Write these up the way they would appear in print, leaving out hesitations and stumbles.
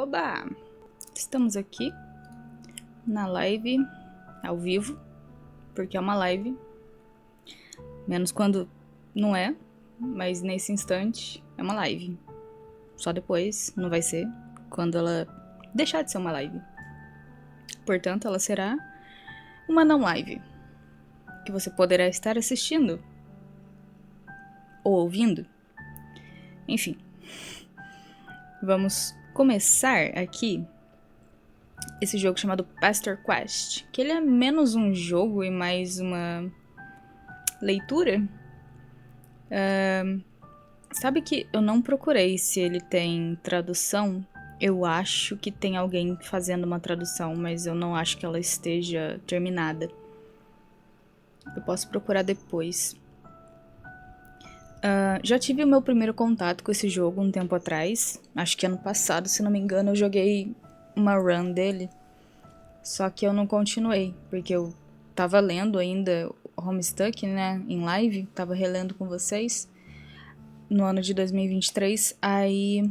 Oba! Estamos aqui na live ao vivo, porque é uma live, menos quando não é, mas nesse instante é uma live. Só depois não vai ser, quando ela deixar de ser uma live. Portanto, ela será uma não live, que você poderá estar assistindo ou ouvindo. Enfim, vamos começar aqui esse jogo chamado Pesterquest, que ele é menos um jogo e mais uma leitura. Sabe que eu não procurei se ele tem tradução. Eu acho que tem alguém fazendo uma tradução, mas eu não acho que ela esteja terminada. Eu posso procurar depois. Já tive o meu primeiro contato com esse jogo um tempo atrás. Acho que ano passado, se não me engano, eu joguei uma run dele. Só que eu não continuei, porque eu tava lendo ainda Homestuck, né, em live. Tava relendo com vocês no ano de 2023. Aí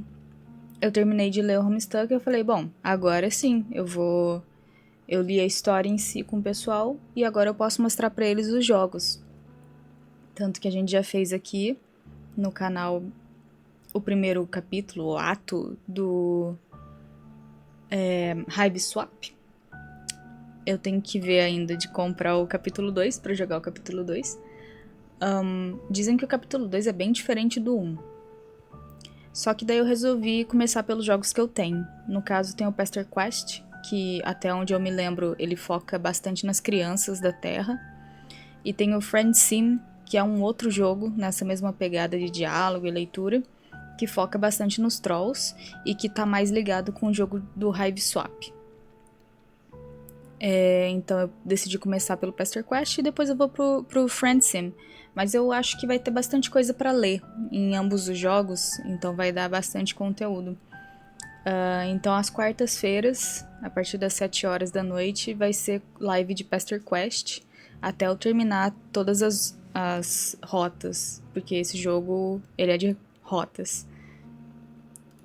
eu terminei de ler o Homestuck e eu falei, bom, agora sim, eu li a história em si com o pessoal e agora eu posso mostrar pra eles os jogos. Tanto que a gente já fez aqui no canal o primeiro capítulo, o ato do Hive Swap. Eu tenho que ver ainda de comprar o capítulo 2 pra jogar o capítulo 2. Dizem que o capítulo 2 é bem diferente do 1. Só que daí eu resolvi começar pelos jogos que eu tenho. No caso tem o Pesterquest, que até onde eu me lembro ele foca bastante nas crianças da Terra. E tem o Friend Sim, que é um outro jogo nessa mesma pegada de diálogo e leitura, que foca bastante nos trolls e que tá mais ligado com o jogo do Hive Swap. Então eu decidi começar pelo Pesterquest e depois eu vou pro Friend Sim. Mas eu acho que vai ter bastante coisa pra ler em ambos os jogos, então vai dar bastante conteúdo. Então às quartas-feiras, a partir das 7 horas da noite, vai ser live de Pesterquest até eu terminar todas as rotas, porque esse jogo ele é de rotas.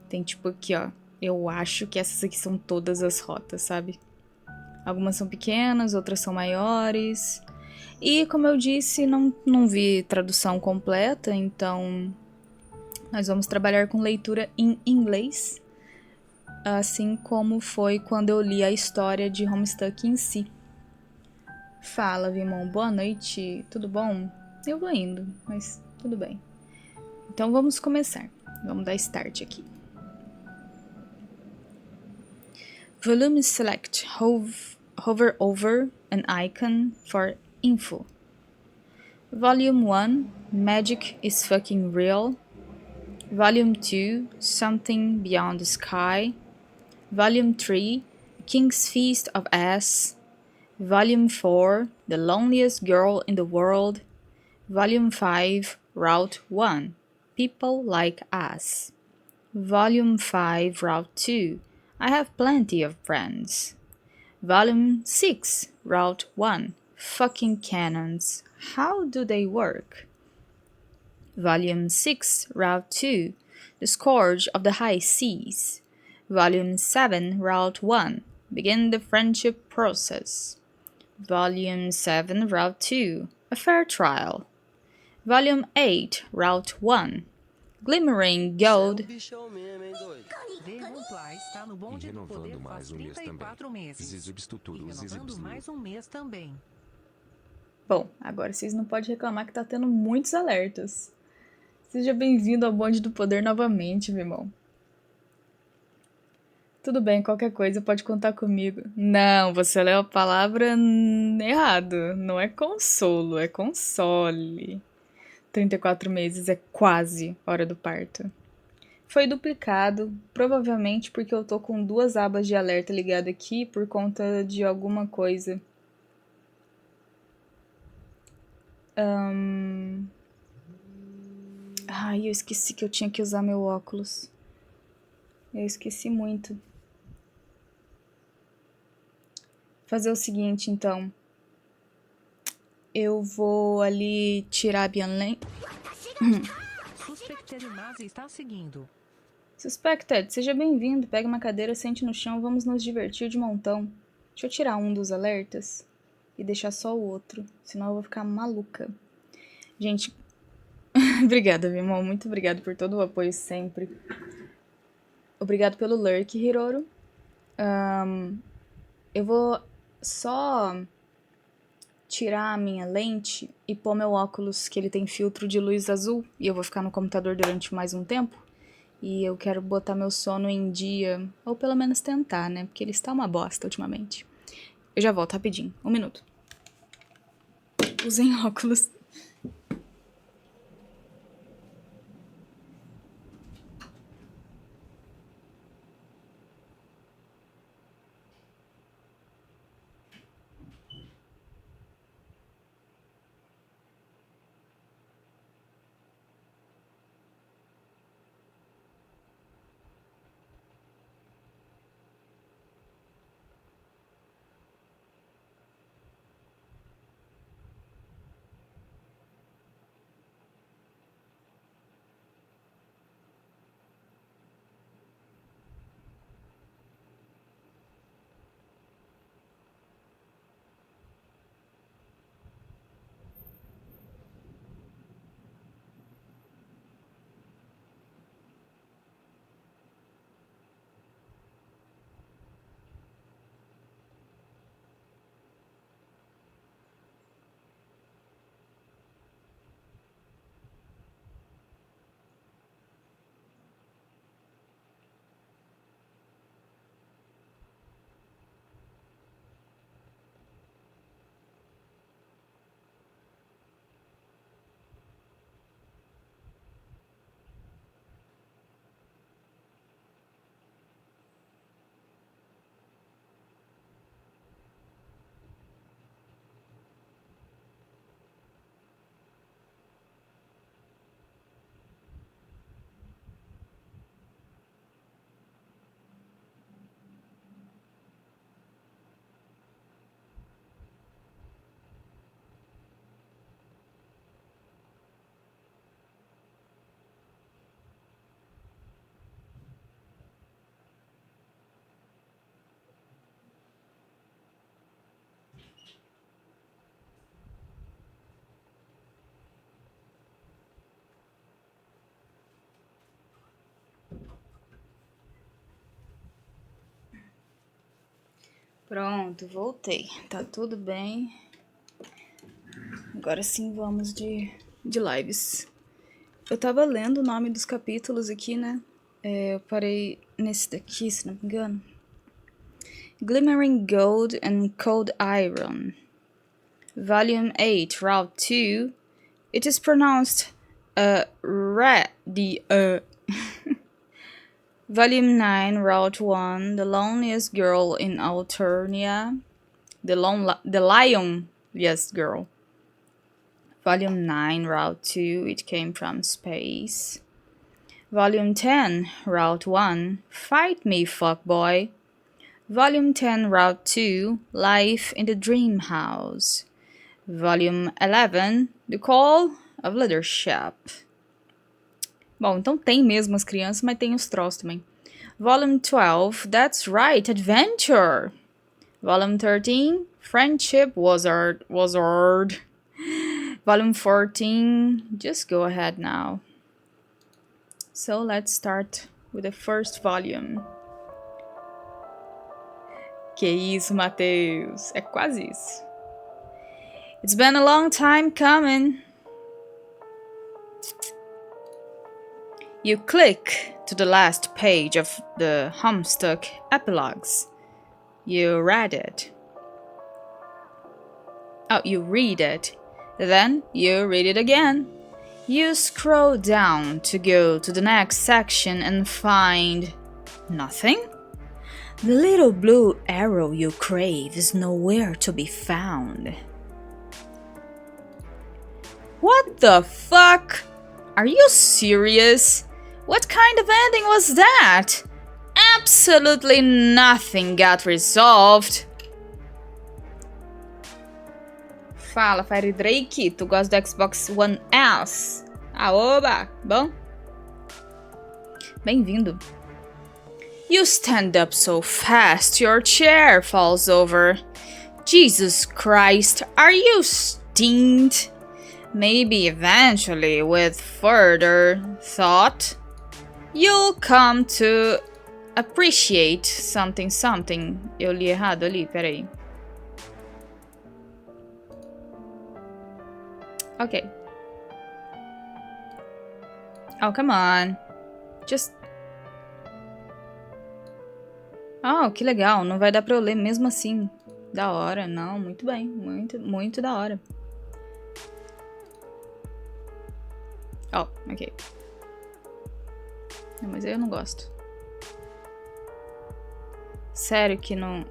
Tem tipo aqui, ó, eu acho que essas aqui são todas as rotas, sabe? Algumas são pequenas, outras são maiores. E, como eu disse, não vi tradução completa, então nós vamos trabalhar com leitura em inglês, assim como foi quando eu li a história de Homestuck em si. Fala, Vimon, boa noite, tudo bom? Eu vou indo, mas tudo bem. Então vamos começar, vamos dar start aqui. Volume select, hover over an icon for info. Volume 1, Magic is fucking real. Volume 2, Something Beyond the Sky. Volume 3, King's Feast of Ass. Volume 4, The Loneliest Girl in the World. Volume 5, Route 1, People Like Us. Volume 5, Route 2, I Have Plenty of Friends. Volume 6, Route 1, Fucking Cannons. How do they work? Volume 6, Route 2, The Scourge of the High Seas. Volume 7, Route 1, Begin the Friendship Process. Volume 7, Route 2, A Fair Trial. Volume 8, Route 1, Glimmering Gold. Está no bonde do poder faz 34 meses. Zizibs E renovando mais um mês também. Bom, agora vocês não podem reclamar que tá tendo muitos alertas. Seja bem-vindo ao bonde do poder novamente, meu irmão. Tudo bem, qualquer coisa pode contar comigo. Não, você leu a palavra errado. Não é consolo, é console. 34 meses é quase hora do parto. Foi duplicado, provavelmente porque eu tô com 2 abas de alerta ligado aqui por conta de alguma coisa. Ai, eu esqueci que eu tinha que usar meu óculos. Eu esqueci muito. Fazer o seguinte, então. Eu vou ali tirar a Bianlen. Suspeito que a está seguindo. Suspected, seja bem-vindo. Pega uma cadeira, sente no chão, vamos nos divertir de montão. Deixa eu tirar um dos alertas e deixar só o outro, senão eu vou ficar maluca. Gente, obrigada, meu irmão. Muito obrigado por todo o apoio sempre. Obrigado pelo lurk, Hiroro. Eu vou só tirar a minha lente e pôr meu óculos, que ele tem filtro de luz azul, e eu vou ficar no computador durante mais um tempo. E eu quero botar meu sono em dia, ou pelo menos tentar, né? Porque ele está uma bosta ultimamente. Eu já volto rapidinho, 1 minuto. Usem óculos. Pronto, voltei. Tá tudo bem. Agora sim vamos de lives. Eu tava lendo o nome dos capítulos aqui, né? Eu parei nesse daqui, se não me engano. Glimmering Gold and Cold Iron. Volume 8, Route 2. It is pronounced Volume 9, Route 1. The Loneliest Girl in Alternia. The Lion, yes, girl. Volume 9, Route 2, It Came From Space. Volume 10, Route 1, Fight Me, Fuckboy. Volume 10, Route 2, Life in the Dream House. Volume 11, The Call of Leadership. Bom, então tem mesmo as crianças, mas tem os troços também. Volume 12, That's Right, Adventure. Volume 13, Friendship Wizard. Volume 14, just go ahead now. So let's start with the first volume. Que isso, Matheus? É quase isso. It's been a long time coming. You click to the last page of the homestuck epilogues. You read it. Oh, you read it. Then you read it again. You scroll down to go to the next section and find nothing. The little blue arrow you crave is nowhere to be found. What the fuck? Are you serious? What kind of ending was that? Absolutely nothing got resolved. Fala, Fire Drake, tu gosta do Xbox One S? Aoba, bom? Bem-vindo. You stand up so fast, your chair falls over. Jesus Christ, are you steamed? Maybe eventually, with further thought, you'll come to appreciate something something. Eu li errado ali, peraí. Ok. Oh, come on. Just... Oh, que legal. Não vai dar pra eu ler mesmo assim. Da hora. Não, muito bem. Muito da hora. Oh, ok. Não, mas eu não gosto. Sério que não...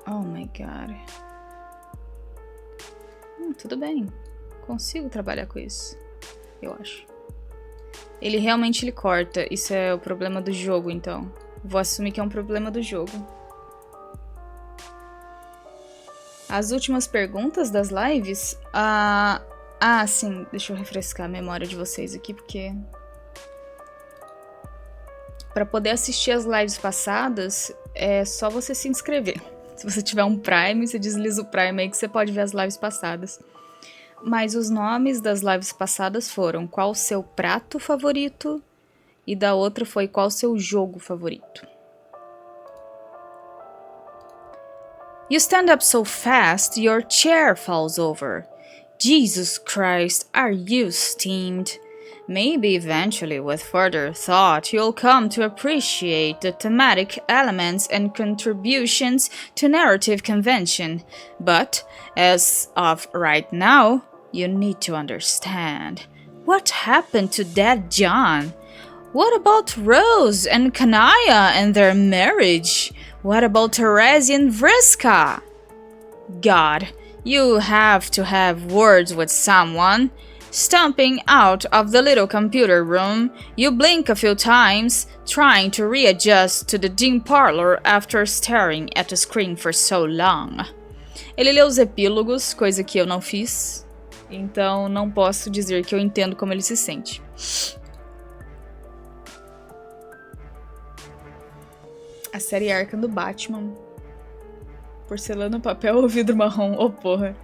Oh my god. Tudo bem. Consigo trabalhar com isso. Eu acho. Ele realmente corta. Isso é o problema do jogo, então. Vou assumir que é um problema do jogo. As últimas perguntas das lives? Sim. Deixa eu refrescar a memória de vocês aqui, porque... Para poder assistir as lives passadas, é só você se inscrever. Se você tiver um Prime, você desliza o Prime aí que você pode ver as lives passadas. Mas os nomes das lives passadas foram qual o seu prato favorito e da outra foi qual o seu jogo favorito. You stand up so fast, your chair falls over. Jesus Christ, are you steamed? Maybe eventually, with further thought, you'll come to appreciate the thematic elements and contributions to narrative convention. But, as of right now, you need to understand. What happened to Dad John? What about Rose and Kanaya and their marriage? What about Terezi and Vriska? God, you have to have words with someone. Stomping out of the little computer room, you blink a few times, trying to readjust to the dim parlor after staring at the screen for so long. Ele leu os epílogos, coisa que eu não fiz, então não posso dizer que eu entendo como ele se sente. A série Arkham do Batman. Porcelana, papel ou vidro marrom? Oh, porra.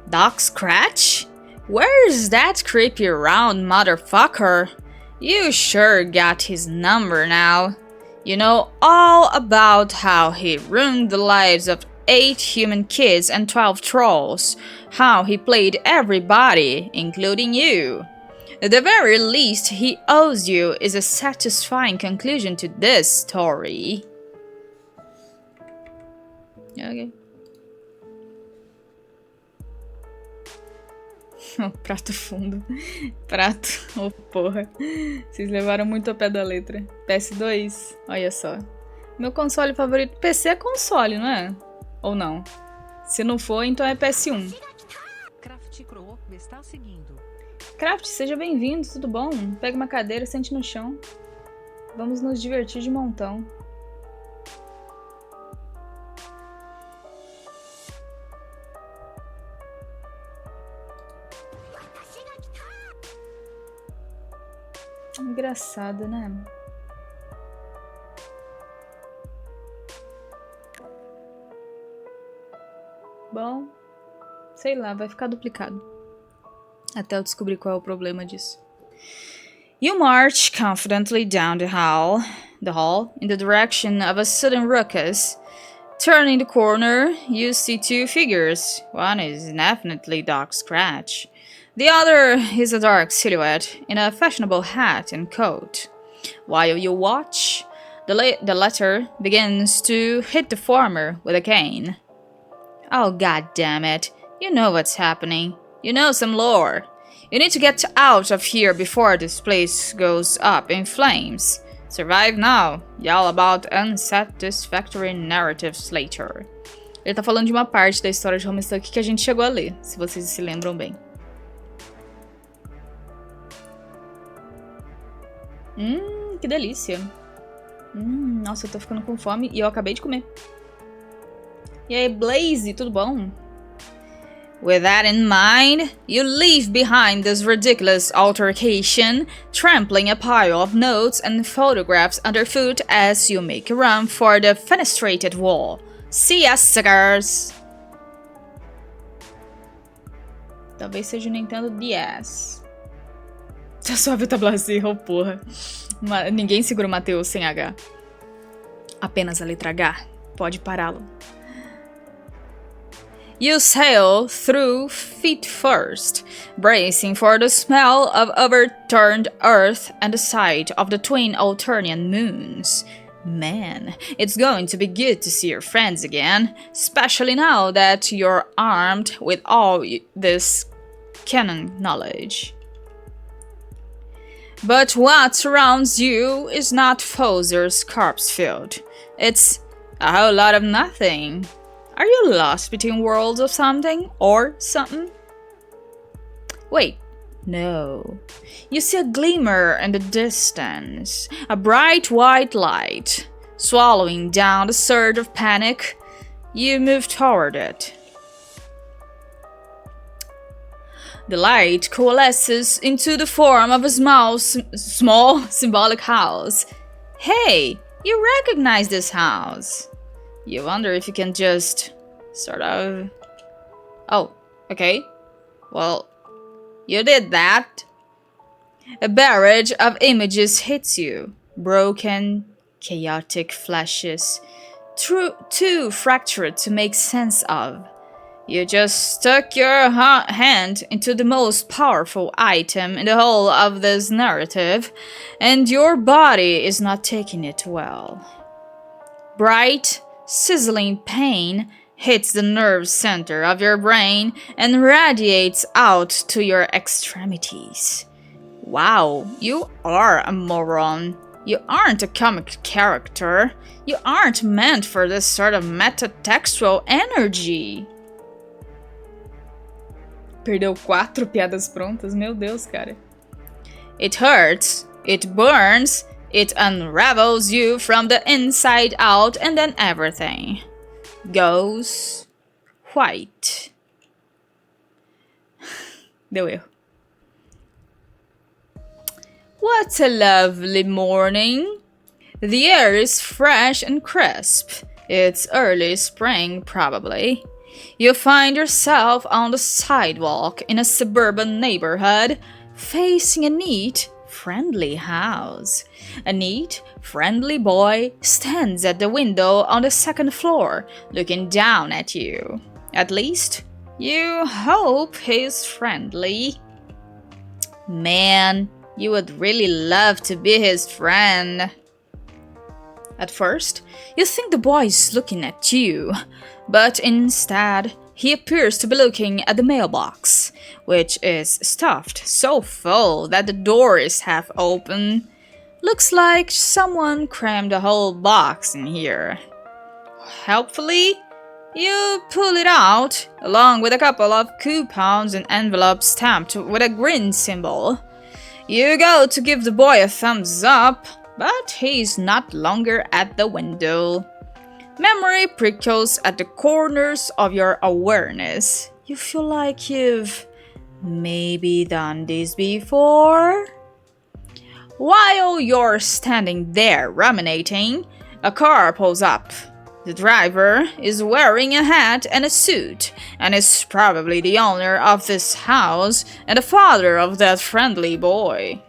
Doc Scratch? Where's that creepy round motherfucker? You sure got his number now. You know all about how he ruined the lives of 8 human kids and 12 trolls. How he played everybody, including you. At the very least he owes you is a satisfying conclusion to this story. Okay. Oh, prato fundo. Prato. Oh, porra. Vocês levaram muito ao pé da letra. PS2. Olha só. Meu console favorito. PC é console, não é? Ou não? Se não for, então é PS1. Craft, seja bem-vindo. Tudo bom? Pega uma cadeira, sente no chão. Vamos nos divertir de montão. Engraçado, né? Bom, sei lá, vai ficar duplicado. Até eu descobrir qual é o problema disso. You march confidently down the hall in the direction of a sudden ruckus. Turning the corner, you see 2 figures. One is definitely Doc Scratch. The other is a dark silhouette in a fashionable hat and coat. While you watch, the latter begins to hit the former with a cane. Oh, god damn it. You know what's happening. You know some lore. You need to get out of here before this place goes up in flames. Survive now. Yell about unsatisfactory narratives later. Ele tá falando de uma parte da história de Homestuck que a gente chegou a ler, se vocês se lembram bem. Que delícia. Nossa, eu tô ficando com fome e eu acabei de comer. E aí, Blaze, tudo bom? With that in mind, you leave behind this ridiculous altercation, trampling a pile of notes and photographs underfoot as you make a run for the fenestrated wall. See ya, suckers! Talvez seja o Nintendo DS. Tá suave, tá blasé, oh porra. Ninguém segura o Mateus sem H. Apenas a letra H pode pará-lo. You sail through feet first, bracing for the smell of overturned earth and the sight of the twin Alternian moons. Man, it's going to be good to see your friends again, especially now that you're armed with all this canon knowledge. But what surrounds you is not Foser's corpse field. It's a whole lot of nothing. Are you lost between worlds of something or something? Wait, no. You see a glimmer in the distance, a bright white light. Swallowing down the surge of panic, you move toward it. The light coalesces into the form of a small symbolic house. Hey, you recognize this house. You wonder if you can just sort of... Oh, okay. Well, you did that. A barrage of images hits you. Broken, chaotic flashes. Too fractured to make sense of. You just stuck your hand into the most powerful item in the whole of this narrative, and your body is not taking it well. Bright, sizzling pain hits the nerve center of your brain and radiates out to your extremities. Wow, you are a moron. You aren't a comic character. You aren't meant for this sort of metatextual energy. Perdeu 4 piadas prontas? Meu Deus, cara. It hurts, it burns, it unravels you from the inside out, and then everything goes white. Deu erro. What a lovely morning. The air is fresh and crisp. It's early spring, probably. You find yourself on the sidewalk in a suburban neighborhood, facing a neat, friendly house. A neat, friendly boy stands at the window on the second floor, looking down at you. At least, you hope he's friendly. Man, you would really love to be his friend. At first, you think the boy is looking at you, but instead, he appears to be looking at the mailbox, which is stuffed so full that the door is half open. Looks like someone crammed a whole box in here. Helpfully, you pull it out, along with a couple of coupons and envelopes stamped with a grin symbol. You go to give the boy a thumbs up, but he's not longer at the window. Memory prickles at the corners of your awareness. You feel like you've maybe done this before? While you're standing there ruminating, a car pulls up. The driver is wearing a hat and a suit, and is probably the owner of this house and the father of that friendly boy.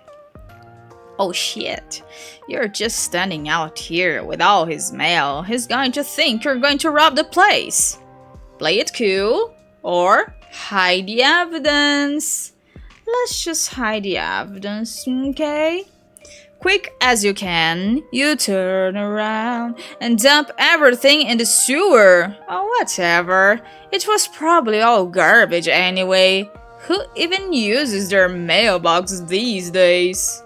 Oh shit, you're just standing out here with all his mail. He's going to think you're going to rob the place. Play it cool, or hide the evidence. Let's just hide the evidence, okay? Quick as you can, you turn around and dump everything in the sewer. Oh, whatever. It was probably all garbage anyway. Who even uses their mailbox these days?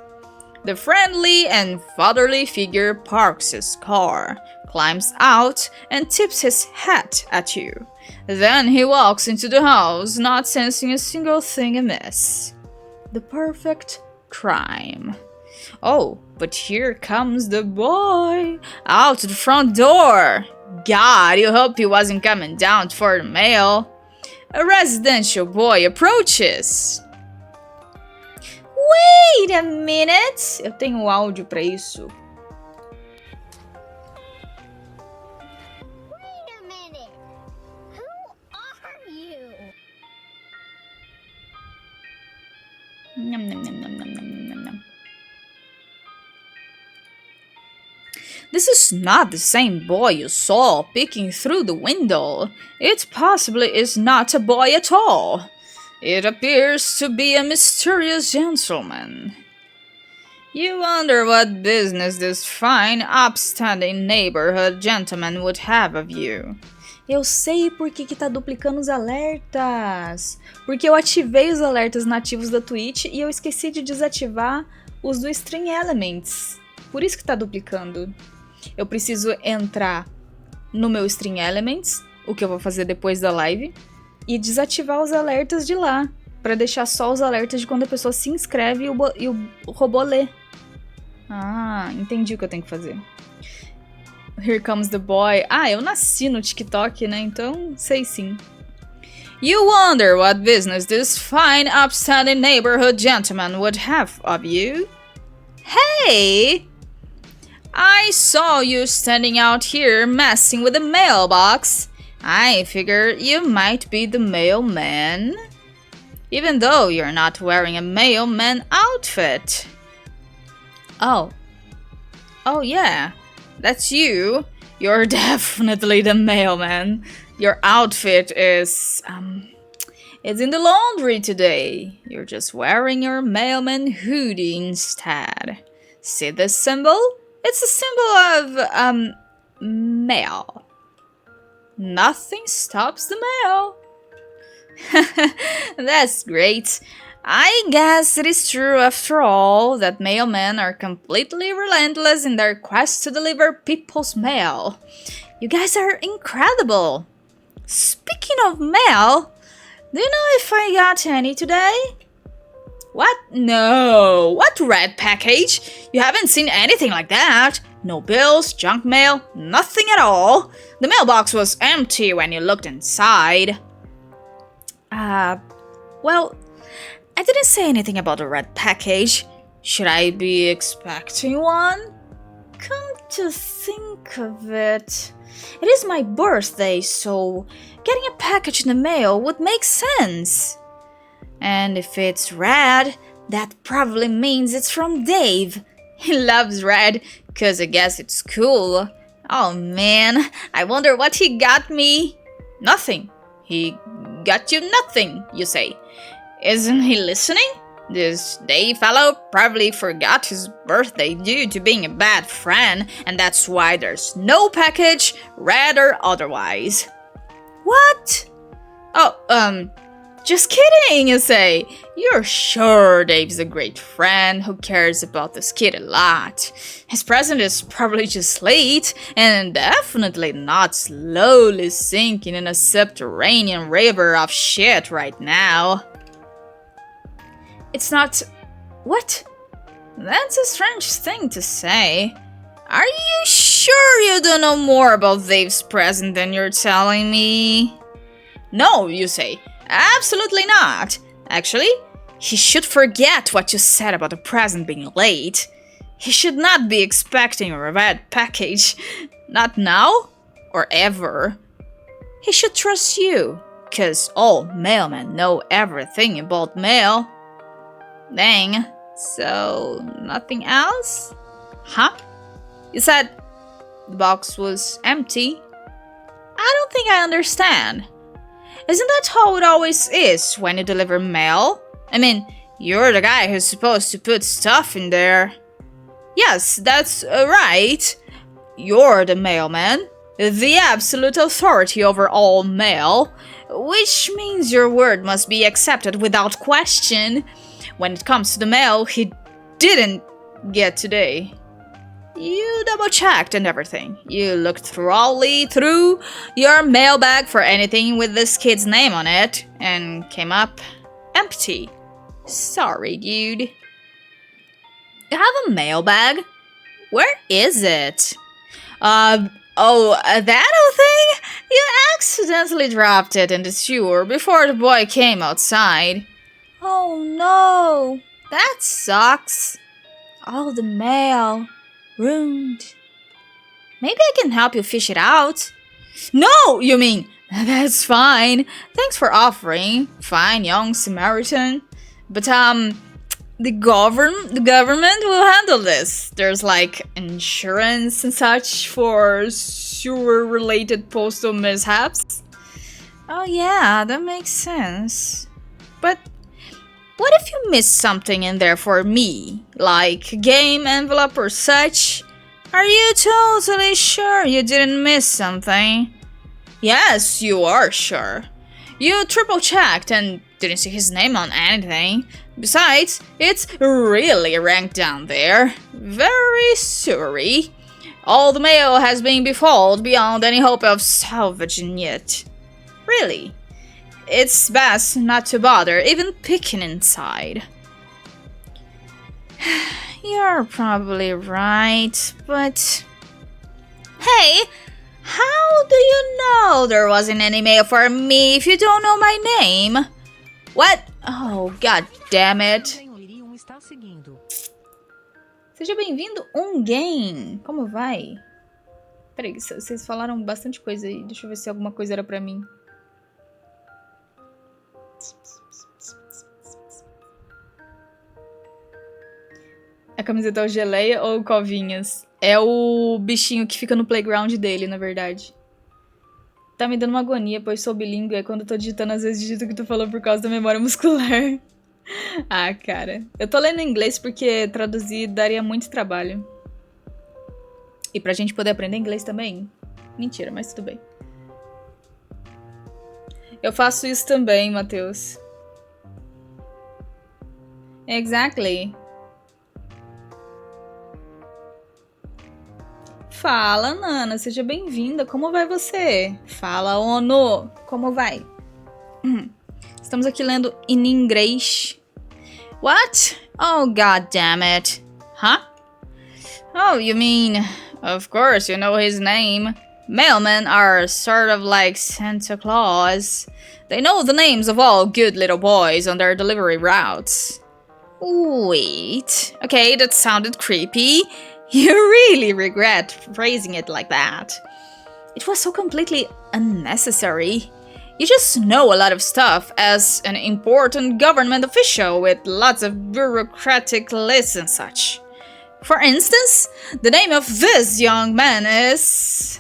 The friendly and fatherly figure parks his car, climbs out, and tips his hat at you. Then he walks into the house, not sensing a single thing amiss. The perfect crime. Oh, but here comes the boy, out the front door. God, you hope he wasn't coming down for the mail. A residential boy approaches. Wait a minute! Eu tenho áudio pra isso. Wait a minute. Who are you? Nom, nom, nom, nom, nom, nom, nom, nom. This is not the same boy you saw peeking through the window. It possibly is not a boy at all. It appears to be a mysterious gentleman. You wonder what business this fine, upstanding neighborhood gentleman would have of you. Eu sei por que tá duplicando os alertas. Porque eu ativei os alertas nativos da Twitch e eu esqueci de desativar os do String Elements. Por isso que tá duplicando. Eu preciso entrar no meu String Elements, o que eu vou fazer depois da live, e desativar os alertas de lá, para deixar só os alertas de quando a pessoa se inscreve e o robô lê. Ah, entendi o que eu tenho que fazer. Here comes the boy. Ah, eu nasci no TikTok, né? Então, sei sim. You wonder what business this fine, upstanding neighborhood gentleman would have of you? Hey! I saw you standing out here messing with the mailbox. I figured you might be the mailman. Even though you're not wearing a mailman outfit. Oh, yeah. That's you. You're definitely the mailman. Your outfit is, it's in the laundry today. You're just wearing your mailman hoodie instead. See this symbol? It's a symbol of, mail. Nothing stops the mail. That's great. I guess it is true after all that mailmen are completely relentless in their quest to deliver people's mail. You guys are incredible. Speaking of mail, do you know if I got any today? What? No. What red package? You haven't seen anything like that. No bills, junk mail, nothing at all. The mailbox was empty when you looked inside. Well, I didn't say anything about a red package. Should I be expecting one? Come to think of it, it is my birthday, so getting a package in the mail would make sense. And if it's red, that probably means it's from Dave. He loves red, 'cause I guess it's cool. Oh man, I wonder what he got me. Nothing. He got you nothing, you say. Isn't he listening? This Dave fellow probably forgot his birthday due to being a bad friend, and that's why there's no package, red or otherwise. What? Oh, just kidding, you say. You're sure Dave's a great friend who cares about this kid a lot. His present is probably just late, and definitely not slowly sinking in a subterranean river of shit right now. It's not... What? That's a strange thing to say. Are you sure you don't know more about Dave's present than you're telling me? No, you say. Absolutely not. Actually, he should forget what you said about the present being late. He should not be expecting a red package. Not now, or ever. He should trust you, 'cause all mailmen know everything about mail. Dang, so nothing else? Huh? You said the box was empty? I don't think I understand. Isn't that how it always is when you deliver mail? I mean, you're the guy who's supposed to put stuff in there. Yes, that's right. You're the mailman, the absolute authority over all mail, which means your word must be accepted without question. When it comes to the mail he didn't get today. You double-checked and everything. You looked thoroughly through your mailbag for anything with this kid's name on it, and came up empty. Sorry, dude. You have a mailbag? Where is it? That old thing? You accidentally dropped it in the sewer before the boy came outside. Oh no, that sucks. All the mail ruined. Maybe I can help you fish it out. No, you mean? That's fine. Thanks for offering. Fine, young Samaritan. But, the government will handle this. There's like insurance and such for sewer-related postal mishaps. Oh yeah, that makes sense. But what if you missed something in there for me? Like a game envelope or such? Are you totally sure you didn't miss something? Yes, you are sure. You triple-checked and didn't see his name on anything. Besides, it's really ranked down there. Very sewery. All the mail has been befouled beyond any hope of salvaging it. Really. It's best not to bother even picking inside. You're probably right, but... Hey! How do you know there wasn't any mail for me if you don't know my name? What? Oh, god damn it. Seja bem-vindo, game. Como vai? Peraí, vocês falaram bastante coisa aí. Deixa eu ver se alguma coisa era pra mim. A camiseta é o Geleia ou o Covinhas? É o bichinho que fica no playground dele, na verdade. Tá me dando uma agonia, pois sou bilíngue. É quando eu tô digitando, às vezes digito o que tu falou por causa da memória muscular. Ah, cara. Eu tô lendo em inglês porque traduzir daria muito trabalho. E pra gente poder aprender inglês também? Mentira, mas tudo bem. Eu faço isso também, Matheus. Exactly. Fala, Nana, seja bem-vinda. Como vai você? Fala, Ono. Como vai? Estamos aqui lendo em inglês. What? Oh, god damn it. Huh? Oh, you mean... Of course, you know his name. Mailmen are sort of like Santa Claus. They know the names of all good little boys on their delivery routes. Wait. Okay, that sounded creepy. You really regret phrasing it like that. It was so completely unnecessary. You just know a lot of stuff as an important government official with lots of bureaucratic lists and such. For instance, the name of this young man is...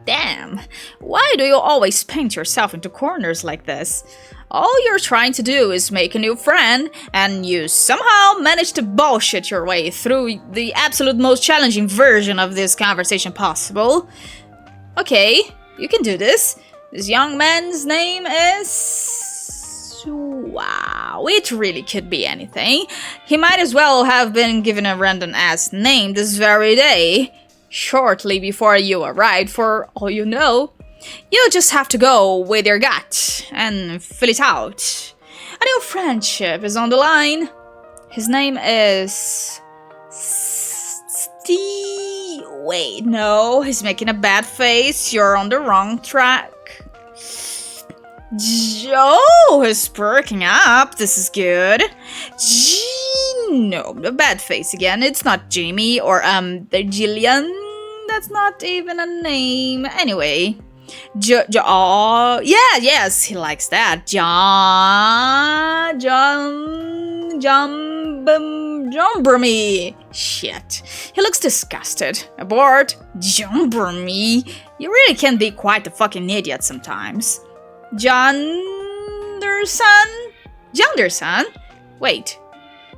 Damn, why do you always paint yourself into corners like this? All you're trying to do is make a new friend, and you somehow manage to bullshit your way through the absolute most challenging version of this conversation possible. Okay, you can do this. This young man's name is... Wow, it really could be anything. He might as well have been given a random-ass name this very day. Shortly before you arrived, for all you know. You just have to go with your gut and fill it out. A new friendship is on the line. His name is... Steve... Wait, no, he's making a bad face. You're on the wrong track. Joe is perking up. This is good. No, a bad face again. It's not Jamie or, Jillian. That's not even a name. Anyway. Oh, yeah, yes, he likes that. John Brummy. Shit. He looks disgusted. Abort. John Brummy. You really can be quite a fucking idiot sometimes. Jonderson? Wait.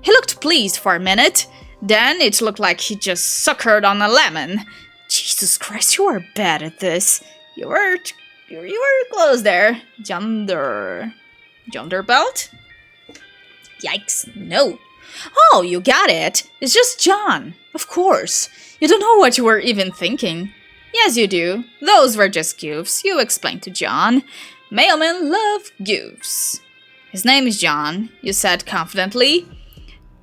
He looked pleased for a minute. Then it looked like he just suckered on a lemon. Jesus Christ, you are bad at this. You were close there. Jonderbelt? Yikes, no. Oh, you got it. It's just John. Of course. You don't know what you were even thinking. Yes, you do. Those were just goofs. You explained to John. Mailmen love goofs. His name is John, you said confidently.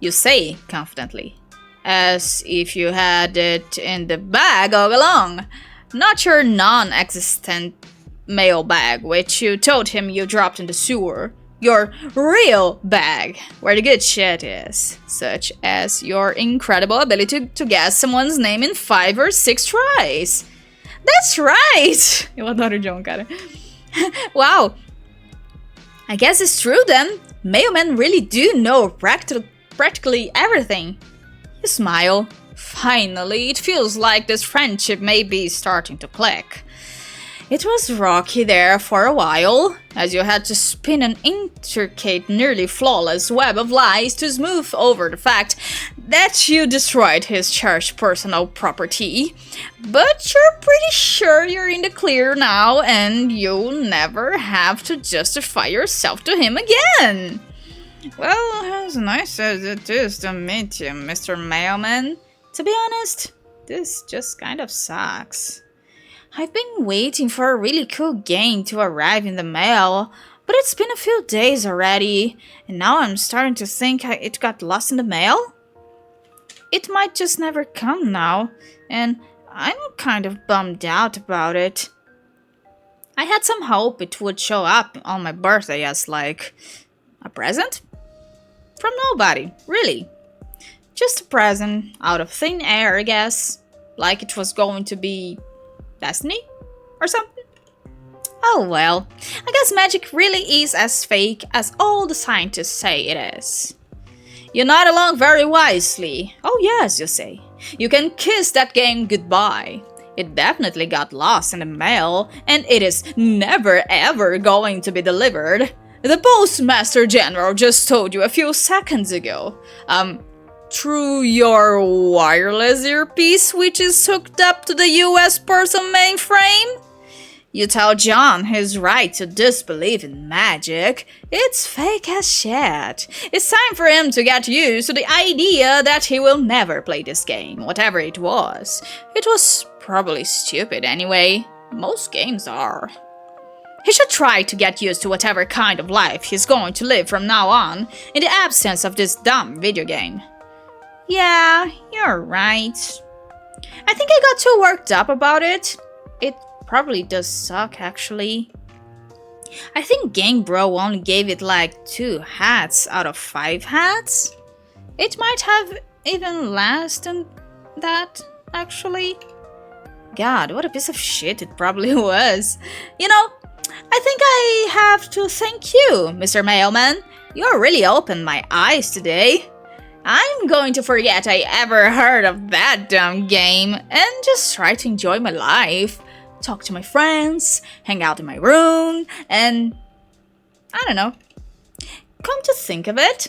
You say confidently. As if you had it in the bag all along. Not your non-existent mailbag, which you told him you dropped in the sewer. Your real bag, where the good shit is, such as your incredible ability to guess someone's name in 5 or 6 tries. That's right! Eu adoro o John, cara. Wow. I guess it's true then. Mailmen really do know practically everything. You smile. Finally, it feels like this friendship may be starting to click. It was rocky there for a while, as you had to spin an intricate, nearly flawless web of lies to smooth over the fact that you destroyed his cherished personal property. But you're pretty sure you're in the clear now, and you'll never have to justify yourself to him again. Well, as nice as it is to meet you, Mr. Mailman, to be honest, this just kind of sucks. I've been waiting for a really cool game to arrive in the mail, but it's been a few days already, and now I'm starting to think it got lost in the mail. It might just never come now, and I'm kind of bummed out about it. I had some hope it would show up on my birthday as like a present? From nobody, really. Just a present out of thin air, I guess. Like it was going to be destiny? Or something? Oh well, I guess magic really is as fake as all the scientists say it is. You nod along very wisely. Oh yes, you say. You can kiss that game goodbye. It definitely got lost in the mail, and it is never ever going to be delivered. The Postmaster General just told you a few seconds ago. Through your wireless earpiece, which is hooked up to the US person mainframe? You tell John he's right to disbelieve in magic. It's fake as shit. It's time for him to get used to the idea that he will never play this game, whatever it was. It was probably stupid anyway. Most games are. He should try to get used to whatever kind of life he's going to live from now on, in the absence of this dumb video game. Yeah, you're right. I think I got too worked up about it. It probably does suck, actually. I think Gang Bro only gave it like 2 hats out of 5 hats. It might have even less than that, actually. God, what a piece of shit it probably was. You know, I think I have to thank you, Mr. Mailman. You really opened my eyes today. I'm going to forget I ever heard of that dumb game and just try to enjoy my life. Talk to my friends, hang out in my room, and I don't know. Come to think of it,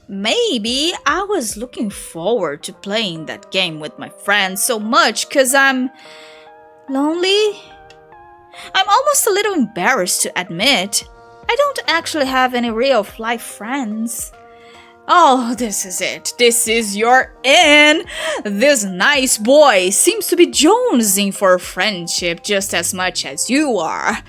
maybe I was looking forward to playing that game with my friends so much because I'm lonely. I'm almost a little embarrassed to admit I don't actually have any real-life friends. Oh, this is it. This is your in. This nice boy seems to be jonesing for friendship just as much as you are.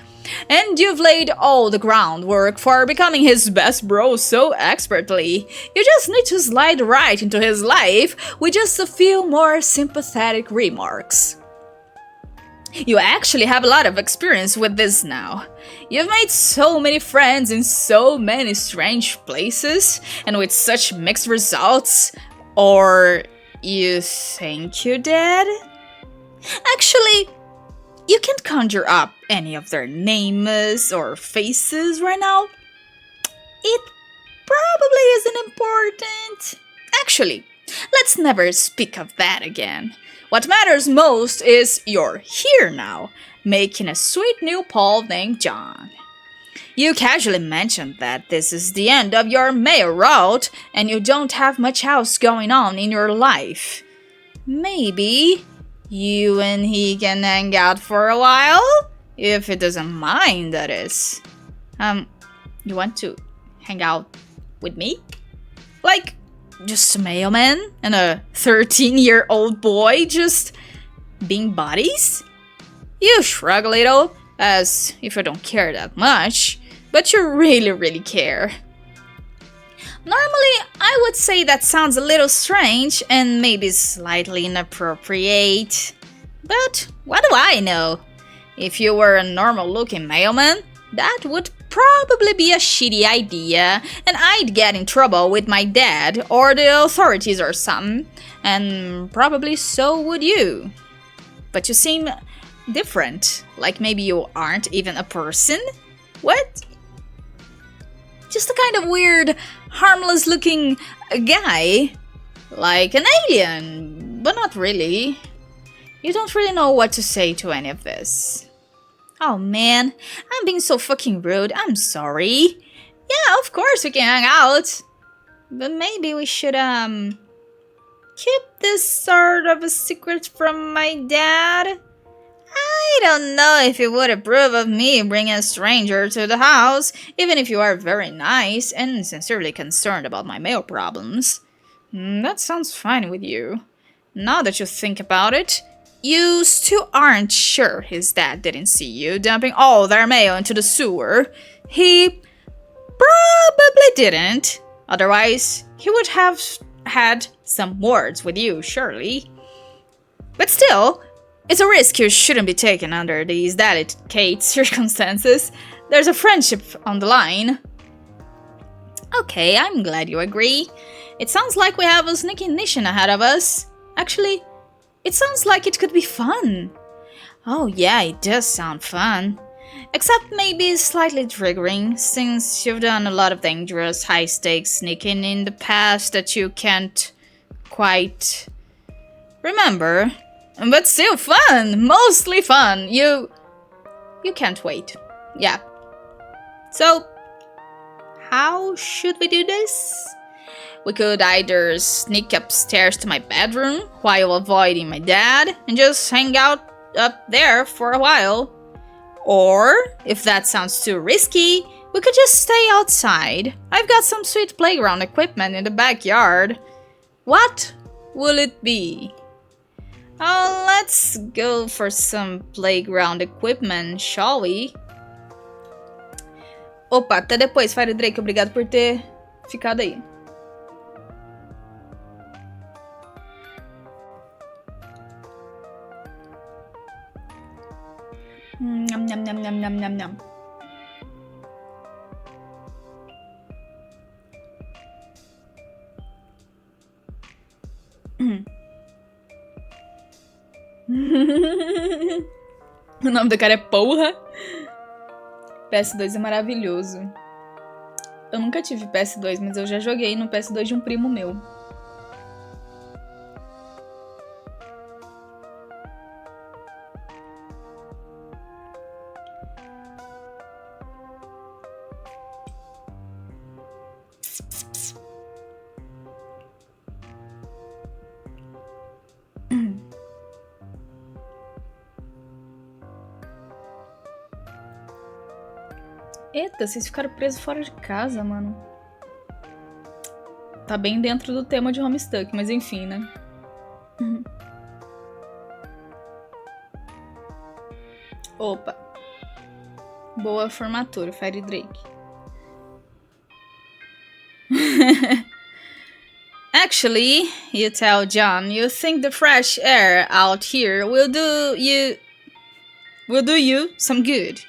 And you've laid all the groundwork for becoming his best bro so expertly. You just need to slide right into his life with just a few more sympathetic remarks. You actually have a lot of experience with this now. You've made so many friends in so many strange places and with such mixed results. Or you think you did? Actually, you can't conjure up any of their names or faces right now. It probably isn't important. Actually, let's never speak of that again. What matters most is you're here now, making a sweet new pal named John. You casually mentioned that this is the end of your mail route and you don't have much else going on in your life. Maybe you and he can hang out for a while? If he doesn't mind, that is. You want to hang out with me? Like, just a mailman and a 13-year-old boy just being buddies? You shrug a little, as if you don't care that much, but you really care. Normally, I would say that sounds a little strange and maybe slightly inappropriate. But what do I know? If you were a normal-looking mailman, that would probably be a shitty idea, and I'd get in trouble with my dad or the authorities or something, and probably so would you. But you seem different, like maybe you aren't even a person? What? Just a kind of weird, harmless-looking guy. Like an alien, but not really. You don't really know what to say to any of this. Oh man, I'm being so fucking rude, I'm sorry. Yeah, of course we can hang out. But maybe we should, keep this sort of a secret from my dad? I don't know if he would approve of me bringing a stranger to the house, even if you are very nice and sincerely concerned about my mail problems. That sounds fine with you. Now that you think about it, you still aren't sure his dad didn't see you dumping all their mail into the sewer. He probably didn't. Otherwise, he would have had some words with you, surely. But still, it's a risk you shouldn't be taking under these delicate circumstances. There's a friendship on the line. Okay, I'm glad you agree. It sounds like we have a sneaky mission ahead of us. Actually, it sounds like it could be fun. Oh yeah, it does sound fun. Except maybe slightly triggering, since you've done a lot of dangerous, high-stakes sneaking in the past that you can't quite remember. But still fun! Mostly fun! You can't wait. Yeah. So, how should we do this? We could either sneak upstairs to my bedroom while avoiding my dad and just hang out up there for a while. Or, if that sounds too risky, we could just stay outside. I've got some sweet playground equipment in the backyard. What will it be? Oh, let's go for some playground equipment, shall we? Opa, até depois, Fire Drake. Obrigado por ter ficado aí. Nham, nham, nham, nham, nham, nham, nham. O nome do cara é Porra. PS2 é maravilhoso. Eu nunca tive PS2, mas eu já joguei no PS2 de um primo meu. Eita, vocês ficaram presos fora de casa, mano. Tá bem dentro do tema de homestuck, mas enfim, né? Opa. Boa formatura, Fire Drake. Actually, you tell John, you think the fresh air out here will do you some good.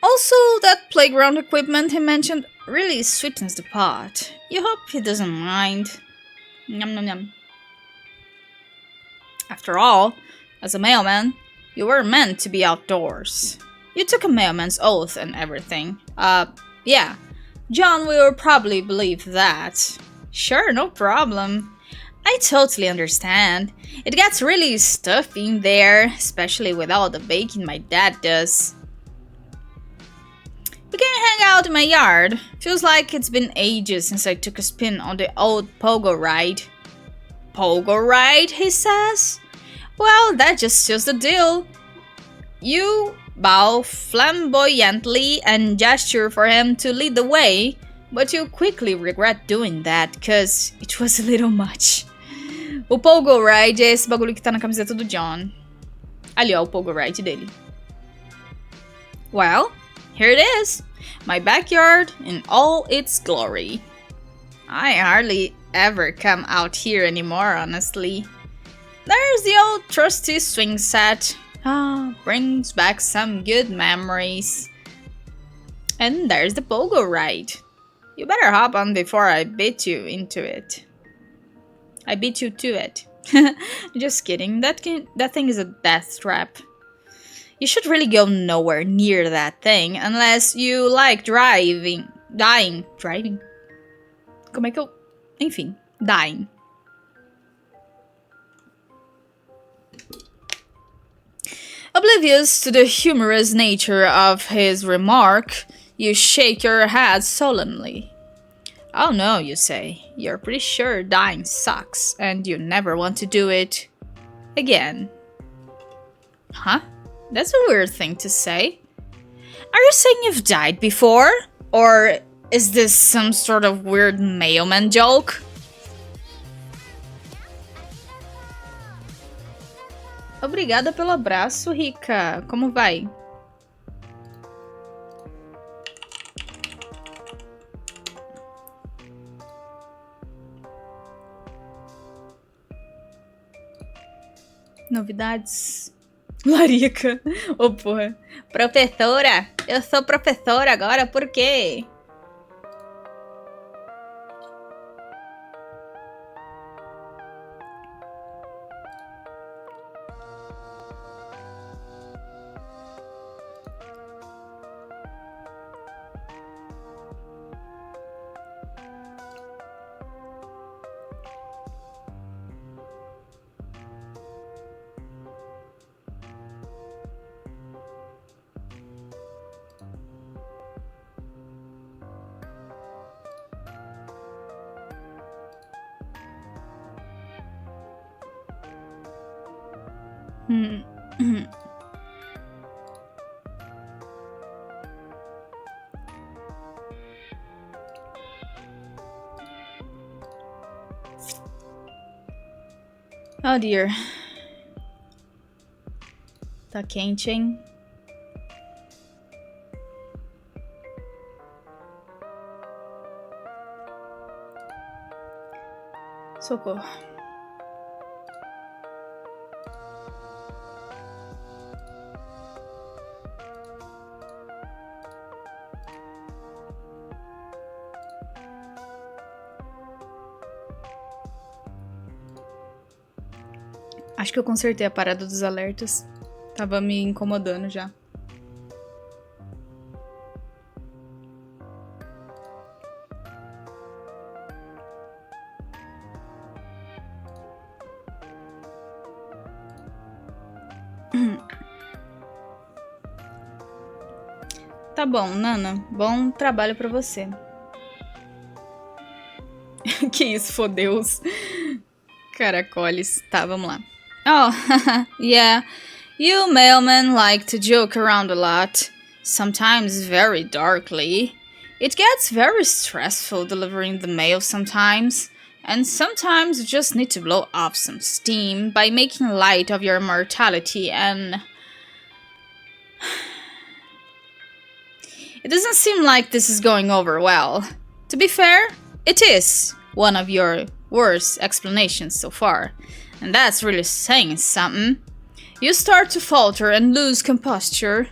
Also, that playground equipment he mentioned really sweetens the pot. You hope he doesn't mind. Yum, yum, yum. After all, as a mailman, you were meant to be outdoors. You took a mailman's oath and everything. Yeah. John will probably believe that. Sure, no problem. I totally understand. It gets really stuffy in there, especially with all the baking my dad does. We can hang out in my yard. Feels like it's been ages since I took a spin on the old pogo ride. Pogo ride, he says? Well, that just seals the deal. You bow flamboyantly and gesture for him to lead the way, but you quickly regret doing that, cause it was a little much. O pogo ride é esse bagulho que tá na camiseta do John. Ali, ó, o pogo ride dele. Well, here it is, my backyard in all its glory. I hardly ever come out here anymore, honestly. there's the old trusty swing set. Ah, brings back some good memories. And there's the pogo ride. You better hop on before I beat you into it. I beat you to it. Just kidding, that thing is a death trap. You should really go nowhere near that thing unless you like driving. Como é que eu... Enfim, dying. Oblivious to the humorous nature of his remark, you shake your head solemnly. Oh no, you say. You're pretty sure dying sucks, and you never want to do it again. Huh? That's a weird thing to say. Are you saying you've died before? Or is this some sort of weird mailman joke? Obrigada pelo abraço, Rica. Como vai? Novidades? Larica. Ô, porra. Professora! Eu sou professora agora, por quê? Oh dear. Tá quente, hein? Socorro. Acho que eu consertei a parada dos alertas. Tava me incomodando já. Tá bom, Nana. Bom trabalho pra você. Que isso, fodeus. Caracoles. Tá, vamos lá. Oh, yeah. You mailmen like to joke around a lot. Sometimes very darkly. It gets very stressful delivering the mail sometimes. And sometimes you just need to blow off some steam by making light of your mortality and... It doesn't seem like this is going over well. To be fair, it is one of your worst explanations so far. And that's really saying something. You start to falter and lose composure.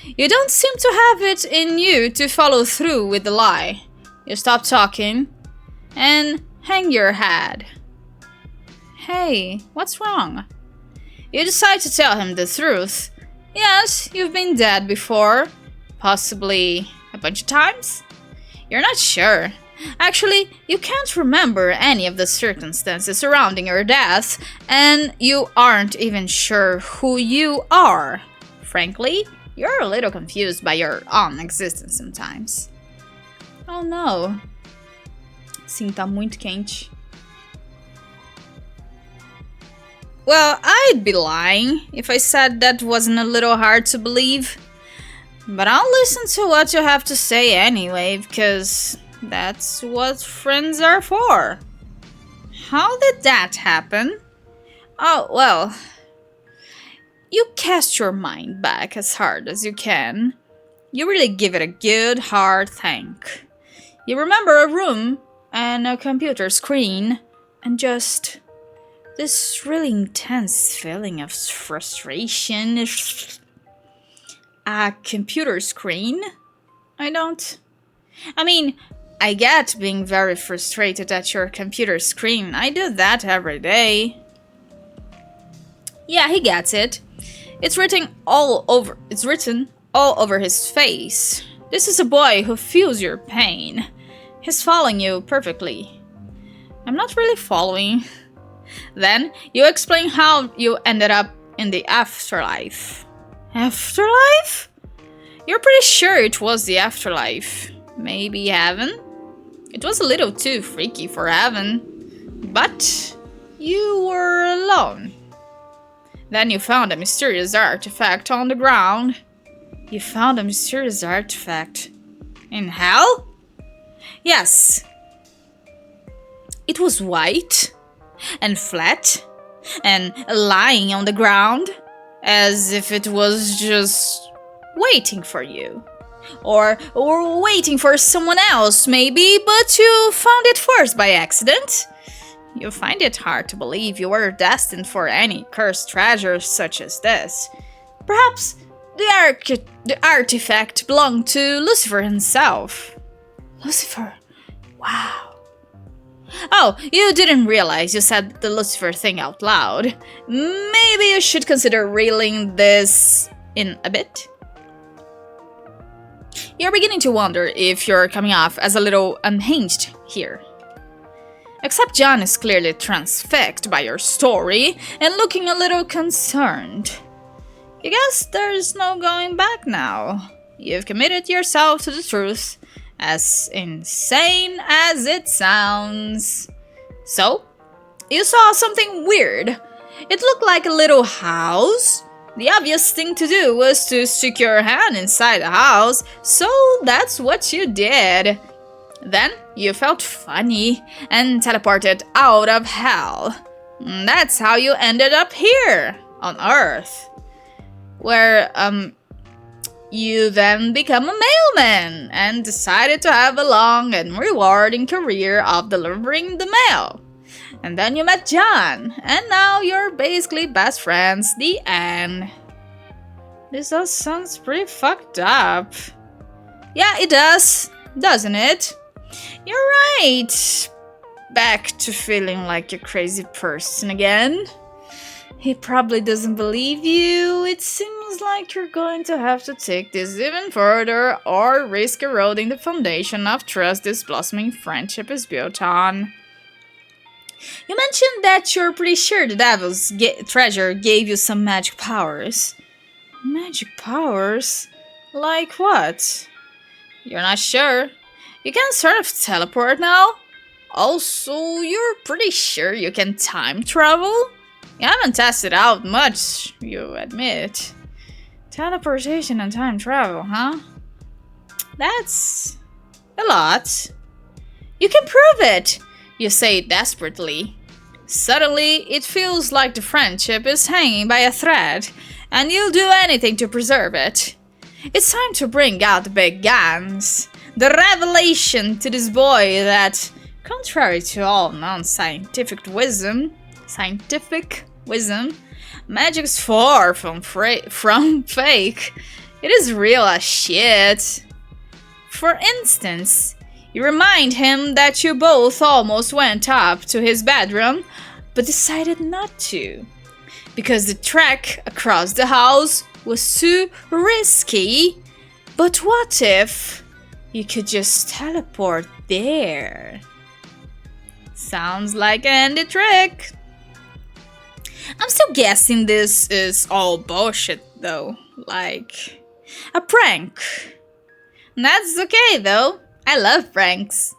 You don't seem to have it in you to follow through with the lie. You stop talking and hang your head. Hey, what's wrong? You decide to tell him the truth. Yes, you've been dead before. Possibly a bunch of times? You're not sure. Actually, you can't remember any of the circumstances surrounding your death, and you aren't even sure who you are. Frankly, you're a little confused by your own existence sometimes. Oh no. Sim, tá muito quente. Well, I'd be lying if I said that wasn't a little hard to believe. But I'll listen to what you have to say anyway, because that's what friends are for. How did that happen? Oh, well, you cast your mind back as hard as you can. You really give it a good hard think. You remember a room and a computer screen and just this really intense feeling of frustration. A computer screen? I don't. I mean, I get being very frustrated at your computer screen. I do that every day. Yeah, he gets it. It's written all over. It's written all over his face. This is a boy who feels your pain. He's following you perfectly. I'm not really following. Then you explain how you ended up in the afterlife. Afterlife? You're pretty sure it was the afterlife. Maybe heaven? It was a little too freaky for heaven. But you were alone. Then you found a mysterious artifact on the ground. You found a mysterious artifact. In hell? Yes. It was white and flat and lying on the ground as if it was just waiting for you. Or waiting for someone else, maybe, but you found it first by accident. You find it hard to believe you were destined for any cursed treasure such as this. Perhaps the artifact belonged to Lucifer himself. Lucifer? Wow. Oh, you didn't realize you said the Lucifer thing out loud. Maybe you should consider reeling this in a bit. You're beginning to wonder if you're coming off as a little unhinged here. Except John is clearly transfixed by your story and looking a little concerned. I guess there's no going back now. You've committed yourself to the truth, as insane as it sounds. So, you saw something weird. It looked like a little house. The obvious thing to do was to stick your hand inside the house, so that's what you did. Then you felt funny and teleported out of hell. That's how you ended up here, on Earth. Where, you then become a mailman and decided to have a long and rewarding career of delivering the mail. And then you met John, and now you're basically best friends. The end. This all sounds pretty fucked up. Yeah, it does, doesn't it? You're right. Back to feeling like a crazy person again. He probably doesn't believe you. It seems like you're going to have to take this even further or risk eroding the foundation of trust this blossoming friendship is built on. You mentioned that you're pretty sure the devil's treasure gave you some magic powers. Magic powers? Like what? You're not sure? You can sort of teleport now? Also, you're pretty sure you can time travel? You haven't tested out much, you admit. Teleportation and time travel, huh? That's a lot. You can prove it, you say desperately. Suddenly, it feels like the friendship is hanging by a thread, and you'll do anything to preserve it. It's time to bring out the big guns. The revelation to this boy that, contrary to all non-scientific wisdom, magic is far from fake. It is real as shit. For instance, you remind him that you both almost went up to his bedroom, but decided not to, because the trek across the house was too risky. But what if you could just teleport there? Sounds like a handy trick. I'm still guessing this is all bullshit though, like a prank. That's okay though, I love pranks.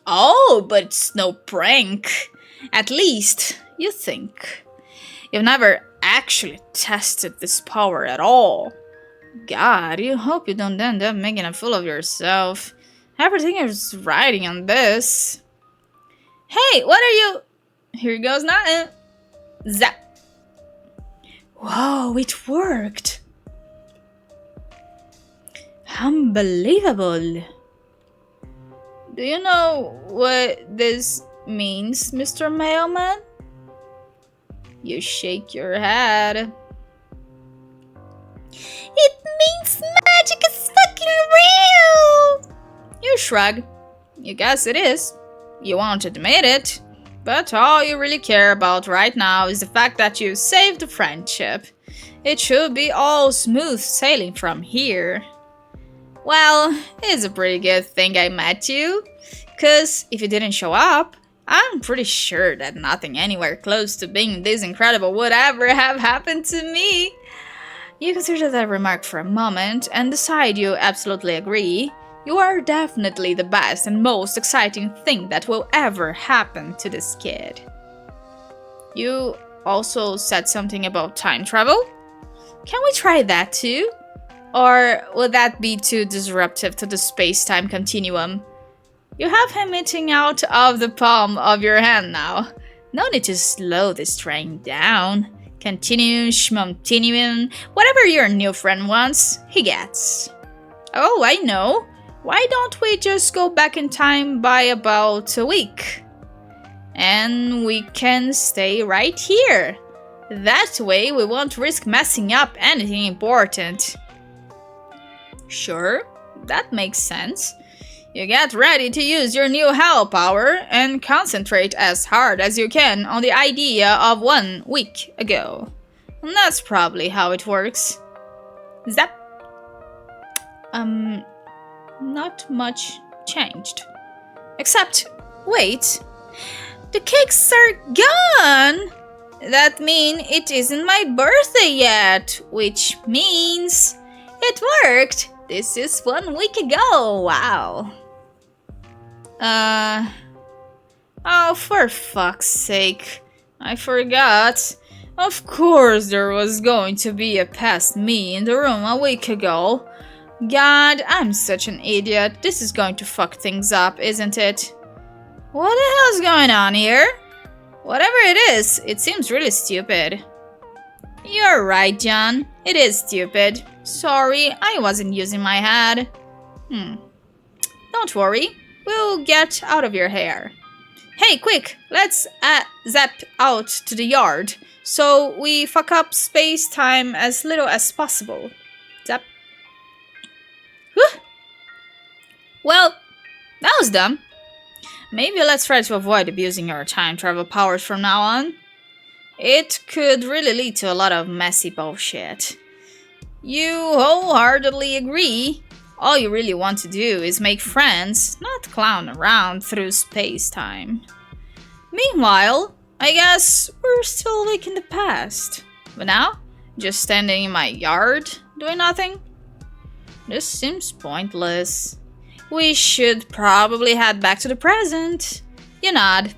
Oh, but it's no prank. At least, you think. You've never actually tested this power at all. God, you hope you don't end up making a fool of yourself. Everything is riding on this. Hey, what are you... Here goes nothing. Zap. Whoa, it worked. Unbelievable. Do you know what this means, Mr. Mailman? You shake your head. It means magic is fucking real! You shrug. You guess it is. You won't admit it. But all you really care about right now is the fact that you saved the friendship. It should be all smooth sailing from here. Well, it's a pretty good thing I met you. 'Cause if you didn't show up, I'm pretty sure that nothing anywhere close to being this incredible would ever have happened to me. You consider that remark for a moment and decide you absolutely agree. You are definitely the best and most exciting thing that will ever happen to this kid. You also said something about time travel? Can we try that too? Or would that be too disruptive to the space-time continuum? You have him eating out of the palm of your hand now. No need to slow this train down. Continue, schmontinuing, whatever your new friend wants, he gets. Oh, I know. Why don't we just go back in time by about a week? And we can stay right here. That way we won't risk messing up anything important. Sure, that makes sense. You get ready to use your new hell power and concentrate as hard as you can on the idea of 1 week ago. And that's probably how it works. Zap. Not much changed. Except, wait, the cakes are gone! That means it isn't my birthday yet, which means it worked! This is 1 week ago, wow. Oh, for fuck's sake. I forgot. Of course there was going to be a past me in the room a week ago. God, I'm such an idiot. This is going to fuck things up, isn't it? What the hell's going on here? Whatever it is, it seems really stupid. You're right, John. It is stupid. Sorry, I wasn't using my head. Don't worry. We'll get out of your hair. Hey, quick! Let's zap out to the yard, so we fuck up space-time as little as possible. Zap. Whew. Well, that was dumb. Maybe let's try to avoid abusing our time travel powers from now on. It could really lead to a lot of messy bullshit. You wholeheartedly agree. All you really want to do is make friends, not clown around through space-time. Meanwhile, I guess we're still like in the past. But now, just standing in my yard, doing nothing? This seems pointless. We should probably head back to the present. You nod.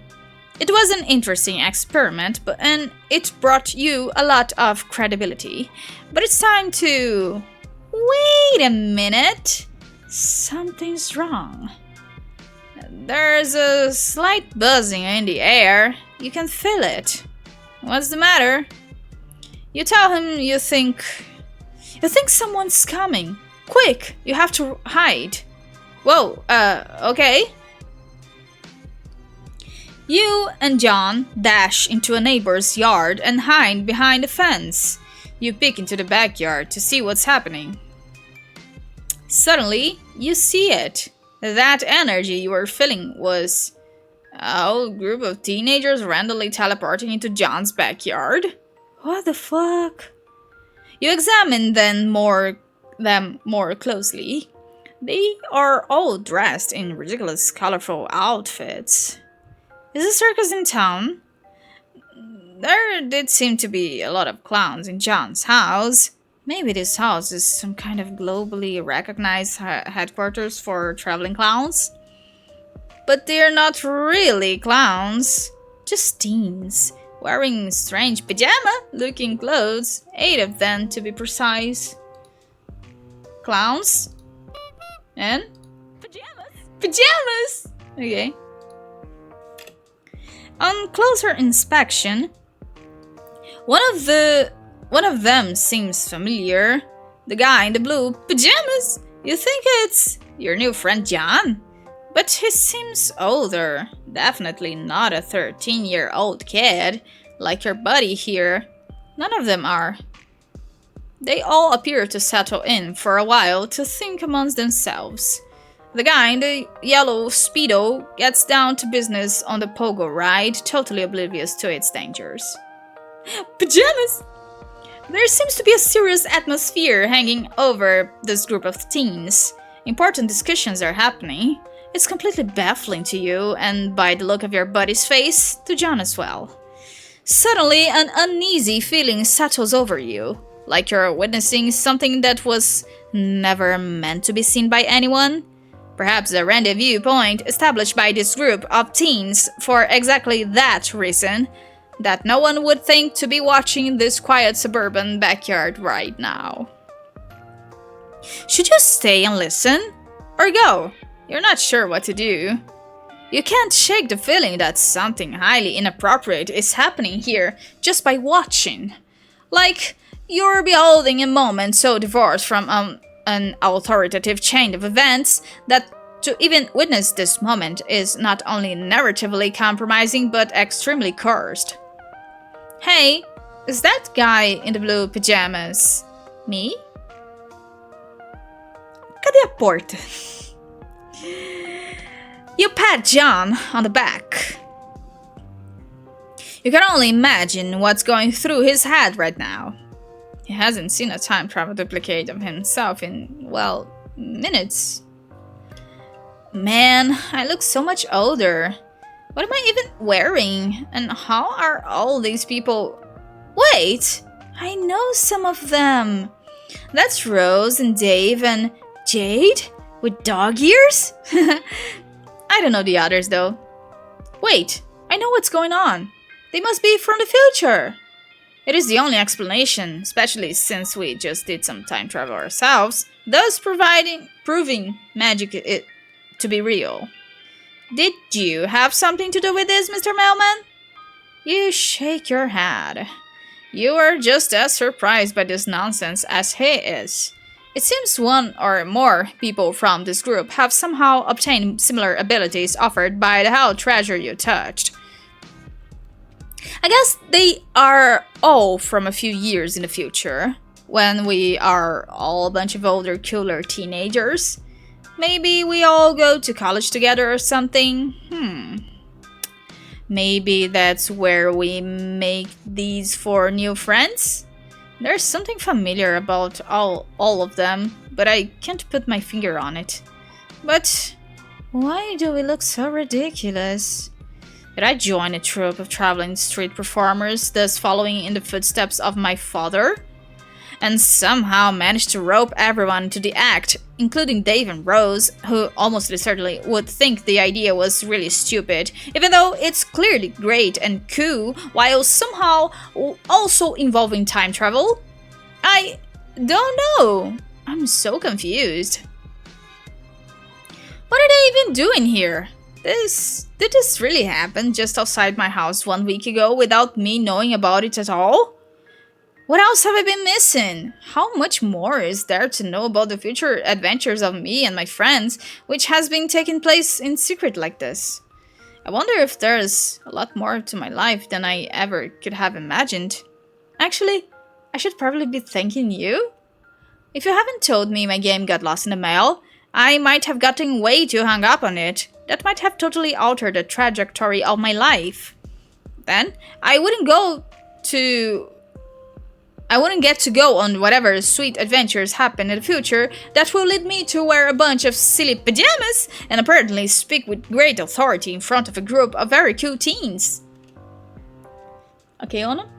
It was an interesting experiment, and it brought you a lot of credibility. But it's time to... Wait a minute. Something's wrong. There's a slight buzzing in the air. You can feel it. What's the matter? You tell him you think someone's coming. Quick, you have to hide. Whoa, okay. You and John dash into a neighbor's yard and hide behind a fence. You peek into the backyard to see what's happening. Suddenly, you see it. That energy you were feeling was a whole group of teenagers randomly teleporting into John's backyard. What the fuck? You examine them more closely. They are all dressed in ridiculous, colorful outfits. Is a circus in town? There did seem to be a lot of clowns in John's house. Maybe this house is some kind of globally recognized headquarters for traveling clowns. But they're not really clowns, just teens, wearing strange pajama-looking clothes, 8 of them to be precise. Clowns? And? Pajamas! Okay. On closer inspection, one of them seems familiar. The guy in the blue pajamas. You think it's your new friend John? But he seems older. Definitely not a 13-year-old kid. like your buddy here. None of them are. They all appear to settle in for a while to think amongst themselves. The guy in the yellow Speedo gets down to business on the pogo ride, totally oblivious to its dangers. Pajamas! There seems to be a serious atmosphere hanging over this group of teens. Important discussions are happening. It's completely baffling to you, and by the look of your buddy's face, to John as well. Suddenly, an uneasy feeling settles over you, like you're witnessing something that was never meant to be seen by anyone. Perhaps a rendezvous point established by this group of teens for exactly that reason, that no one would think to be watching this quiet suburban backyard right now. Should you stay and listen? Or go? You're not sure what to do. You can't shake the feeling that something highly inappropriate is happening here just by watching. Like you're beholding a moment so divorced from an authoritative chain of events that to even witness this moment is not only narratively compromising but extremely cursed. Hey, is that guy in the blue pajamas me? Cadê a porta? You pat John on the back. You can only imagine what's going through his head right now. He hasn't seen a time travel duplicate of himself in, well, minutes. Man, I look so much older. What am I even wearing? And how are all these people... Wait! I know some of them. That's Rose and Dave and Jade? With dog ears? I don't know the others though. Wait, I know what's going on. They must be from the future. It is the only explanation, especially since we just did some time travel ourselves, thus proving magic to be real. Did you have something to do with this, Mr. Mailman? You shake your head. You are just as surprised by this nonsense as he is. It seems one or more people from this group have somehow obtained similar abilities offered by the hell treasure you touched. I guess they are all from a few years in the future, when we are all a bunch of older, cooler teenagers. Maybe we all go to college together or something. Maybe that's where we make these 4 new friends? There's something familiar about all of them, but I can't put my finger on it. But why do we look so ridiculous? Did I join a troupe of traveling street performers, thus following in the footsteps of my father? And somehow managed to rope everyone into the act, including Dave and Rose, who almost certainly would think the idea was really stupid, even though it's clearly great and cool, while somehow also involving time travel? I don't know. I'm so confused. What are they even doing here? Did this really happen just outside my house 1 week ago without me knowing about it at all? What else have I been missing? How much more is there to know about the future adventures of me and my friends, which has been taking place in secret like this? I wonder if there's a lot more to my life than I ever could have imagined. Actually, I should probably be thanking you. If you haven't told me my game got lost in the mail, I might have gotten way too hung up on it. That might have totally altered the trajectory of my life. Then, I wouldn't get to go on whatever sweet adventures happen in the future that will lead me to wear a bunch of silly pajamas and apparently speak with great authority in front of a group of very cool teens. Okay, Ona?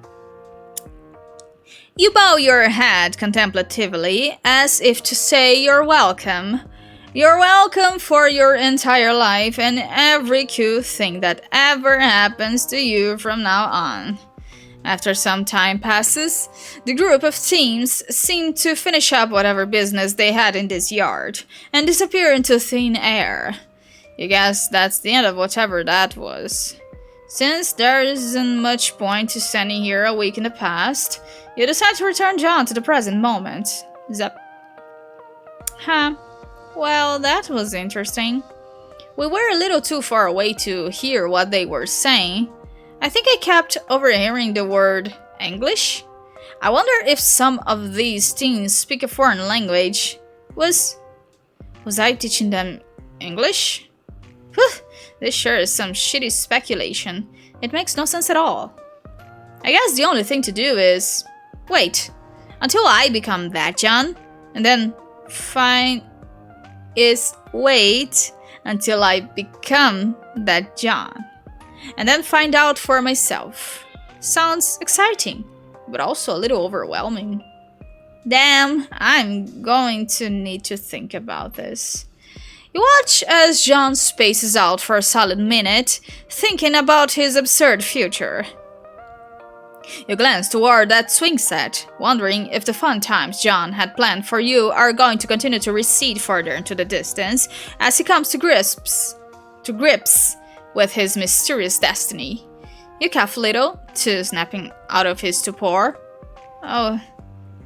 You bow your head contemplatively as if to say you're welcome. You're welcome for your entire life and every cool thing that ever happens to you from now on. After some time passes, the group of teens seem to finish up whatever business they had in this yard and disappear into thin air. You guess that's the end of whatever that was. Since there isn't much point to standing here a week in the past, you decide to return John to the present moment. Zep. Huh. Well, that was interesting. We were a little too far away to hear what they were saying, I think I kept overhearing the word English. I wonder if some of these teens speak a foreign language. Was I teaching them English? Whew, this sure is some shitty speculation. It makes no sense at all. I guess the only thing to do is wait until I become that John, and then wait until I become that John, and then find out for myself. Sounds exciting, but also a little overwhelming. Damn, I'm going to need to think about this. You watch as John spaces out for a solid minute, thinking about his absurd future. You glance toward that swing set, wondering if the fun times John had planned for you are going to continue to recede further into the distance as he comes to grips with his mysterious destiny. You cough a little, to snapping out of his stupor. Oh,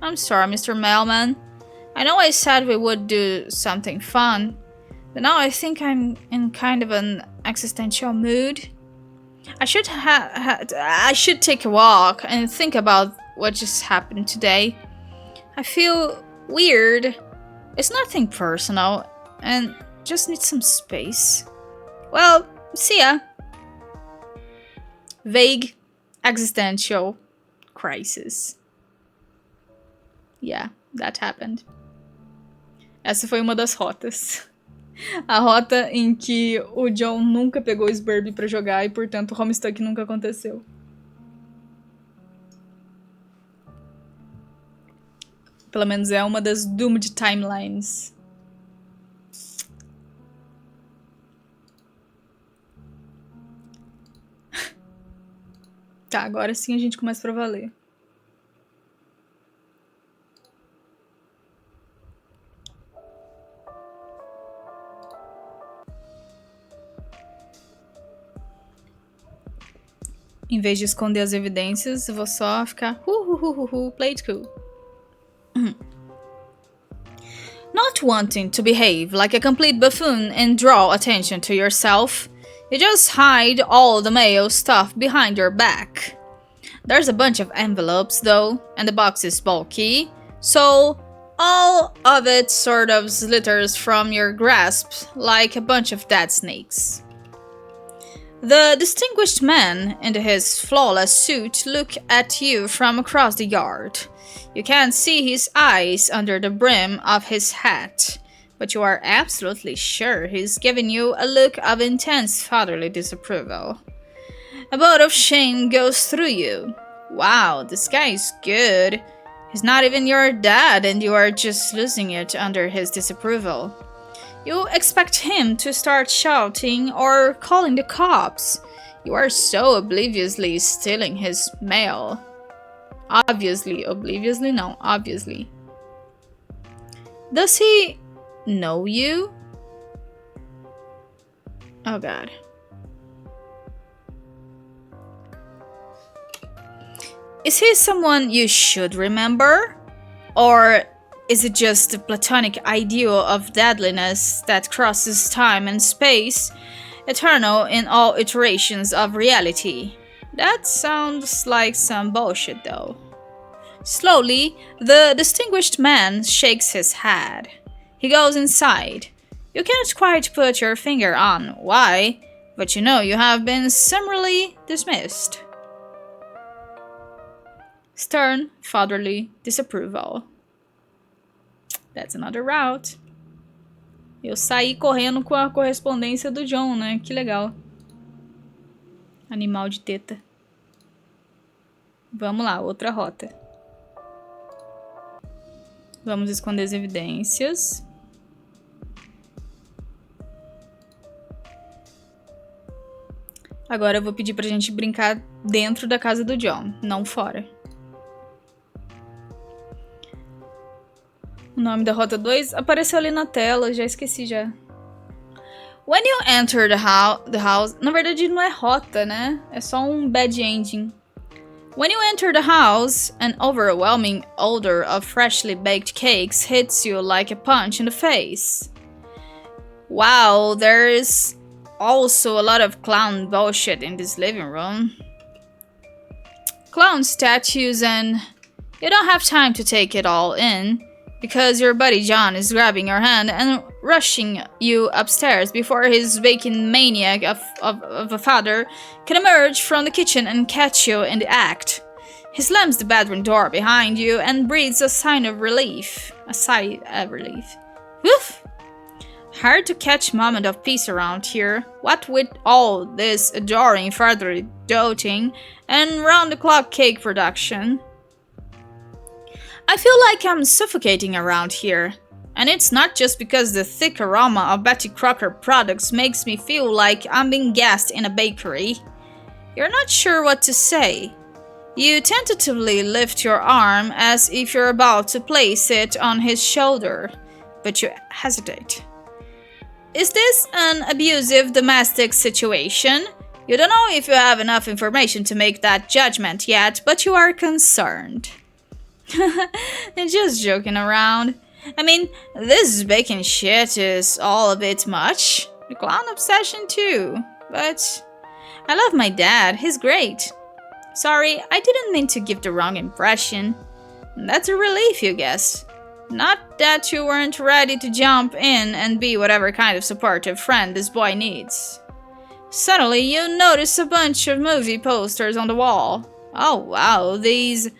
I'm sorry, Mr. Mailman. I know I said we would do something fun, but now I think I'm in kind of an existential mood. I should take a walk and think about what just happened today. I feel weird. It's nothing personal, and just need some space. Well, see ya. Vague existential crisis. Yeah, that happened. Essa foi uma das rotas. A rota em que o John nunca pegou o Sburby pra jogar e, portanto, o homestuck nunca aconteceu. Pelo menos é uma das doomed timelines. Tá, agora sim a gente começa pra valer. Em vez de esconder as evidências, eu vou só ficar play it cool. Not wanting to behave like a complete buffoon and draw attention to yourself, you just hide all the mail stuff behind your back. There's a bunch of envelopes though, and the box is bulky, so all of it sort of slithers from your grasp like a bunch of dead snakes. The distinguished man in his flawless suit looks at you from across the yard. You can't see his eyes under the brim of his hat, but you are absolutely sure he's giving you a look of intense fatherly disapproval. A bolt of shame goes through you. Wow, this guy is good. He's not even your dad and you are just losing it under his disapproval. You expect him to start shouting or calling the cops. You are so obliviously stealing his mail. Obviously. Does he know you? Oh god. Is he someone you should remember? Or is it just a platonic ideal of deadliness that crosses time and space, eternal in all iterations of reality? That sounds like some bullshit though. Slowly, the distinguished man shakes his head. He goes inside. You can't quite put your finger on why, but you know you have been summarily dismissed. Stern, fatherly disapproval. That's another route. Eu saí correndo com a correspondência do John, né? Que legal. Animal de teta. Vamos lá, outra rota. Vamos esconder as evidências. Agora eu vou pedir pra gente brincar dentro da casa do John, não fora. O nome da rota 2 apareceu ali na tela, já esqueci já. When you enter the house... Na verdade não é rota, né? É só um bad ending. When you enter the house, an overwhelming odor of freshly baked cakes hits you like a punch in the face. Wow, there's also a lot of clown bullshit in this living room. clown statues, and you don't have time to take it all in because your buddy John is grabbing your hand and rushing you upstairs before his bacon maniac of a father can emerge from the kitchen and catch you in the act. He slams the bedroom door behind you and breathes a sigh of relief. Woof! Hard to catch moment of peace around here. What with all this adoring fatherly doting and round-the-clock cake production. I feel like I'm suffocating around here. And it's not just because the thick aroma of Betty Crocker products makes me feel like I'm being gassed in a bakery. You're not sure what to say. You tentatively lift your arm as if you're about to place it on his shoulder, but you hesitate. Is this an abusive domestic situation? You don't know if you have enough information to make that judgment yet, but you are concerned. Just joking around. I mean, this bacon shit is all a bit much. The clown obsession too. But I love my dad, he's great. Sorry, I didn't mean to give the wrong impression. That's a relief, you guess. Not that you weren't ready to jump in and be whatever kind of supportive friend this boy needs. Suddenly, you notice a bunch of movie posters on the wall. Oh wow, these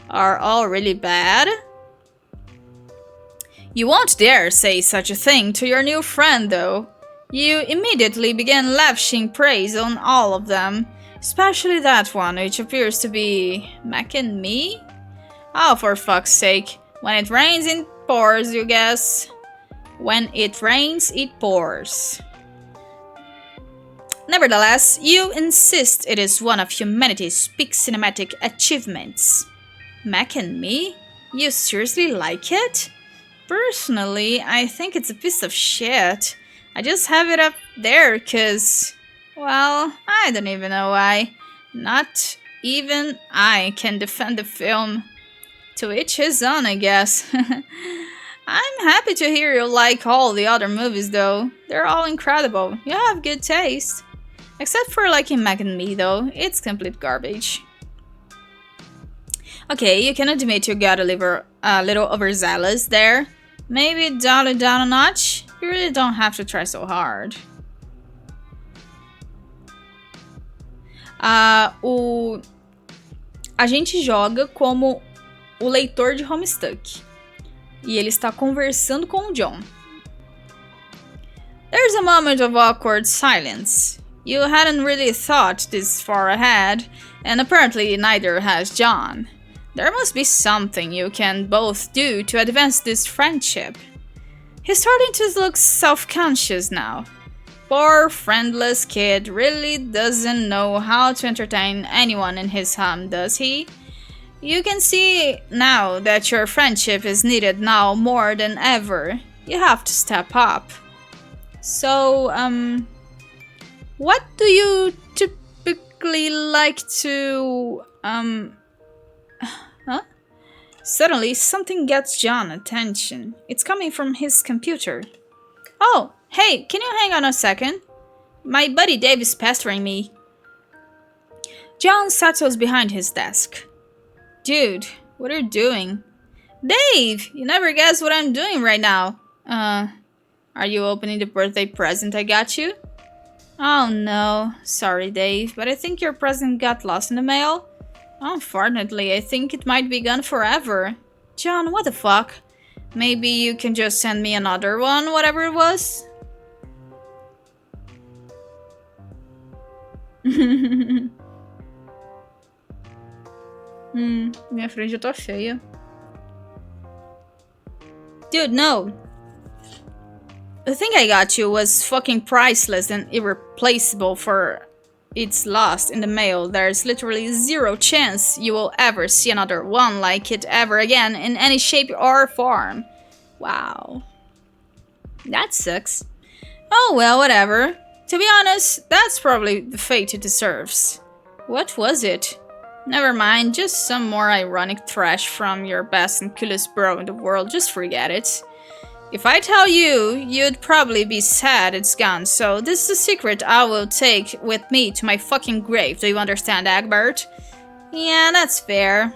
are all really bad? You won't dare say such a thing to your new friend, though. You immediately begin lavishing praise on all of them, especially that one, which appears to be Mac and Me? Oh, for fuck's sake. When it rains, it pours, you guess. When it rains, it pours. Nevertheless, you insist it is one of humanity's peak cinematic achievements. Mac and Me? You seriously like it? Personally, I think it's a piece of shit. I just have it up there cause, well, I don't even know why. Not even I can defend the film. To each his own, I guess. I'm happy to hear you like all the other movies though. They're all incredible. You have good taste. Except for liking Mac and Me though. It's complete garbage. Okay, you can admit you got a little overzealous there. Maybe dial it down a notch? You really don't have to try so hard. A gente joga como o leitor de homestuck. E ele está conversando com o John. There's a moment of awkward silence. You hadn't really thought this far ahead, and apparently neither has John. There must be something you can both do to advance this friendship. He's starting to look self-conscious now. Poor friendless kid really doesn't know how to entertain anyone in his home, does he? You can see now that your friendship is needed now more than ever. You have to step up. So, what do you typically like to, huh? Suddenly, something gets John's attention. It's coming from his computer. Oh, hey, can you hang on a second? My buddy Dave is pestering me. John settles behind his desk. Dude, what are you doing? Dave, you never guess what I'm doing right now. Are you opening the birthday present I got you? Oh no, sorry Dave, but I think your present got lost in the mail. Unfortunately, I think it might be gone forever. John, what the fuck? Maybe you can just send me another one, whatever it was? Minha frente já tá feia. Dude, no. The thing I got you was fucking priceless and irreplaceable for it's lost in the mail. There's literally zero chance you will ever see another one like it ever again in any shape or form. Wow. That sucks. Oh well, whatever. To be honest, that's probably the fate it deserves. What was it? Never mind, just some more ironic trash from your best and coolest bro in the world, just forget it. If I tell you, you'd probably be sad it's gone, so this is a secret I will take with me to my fucking grave, do you understand, Egbert? Yeah, that's fair.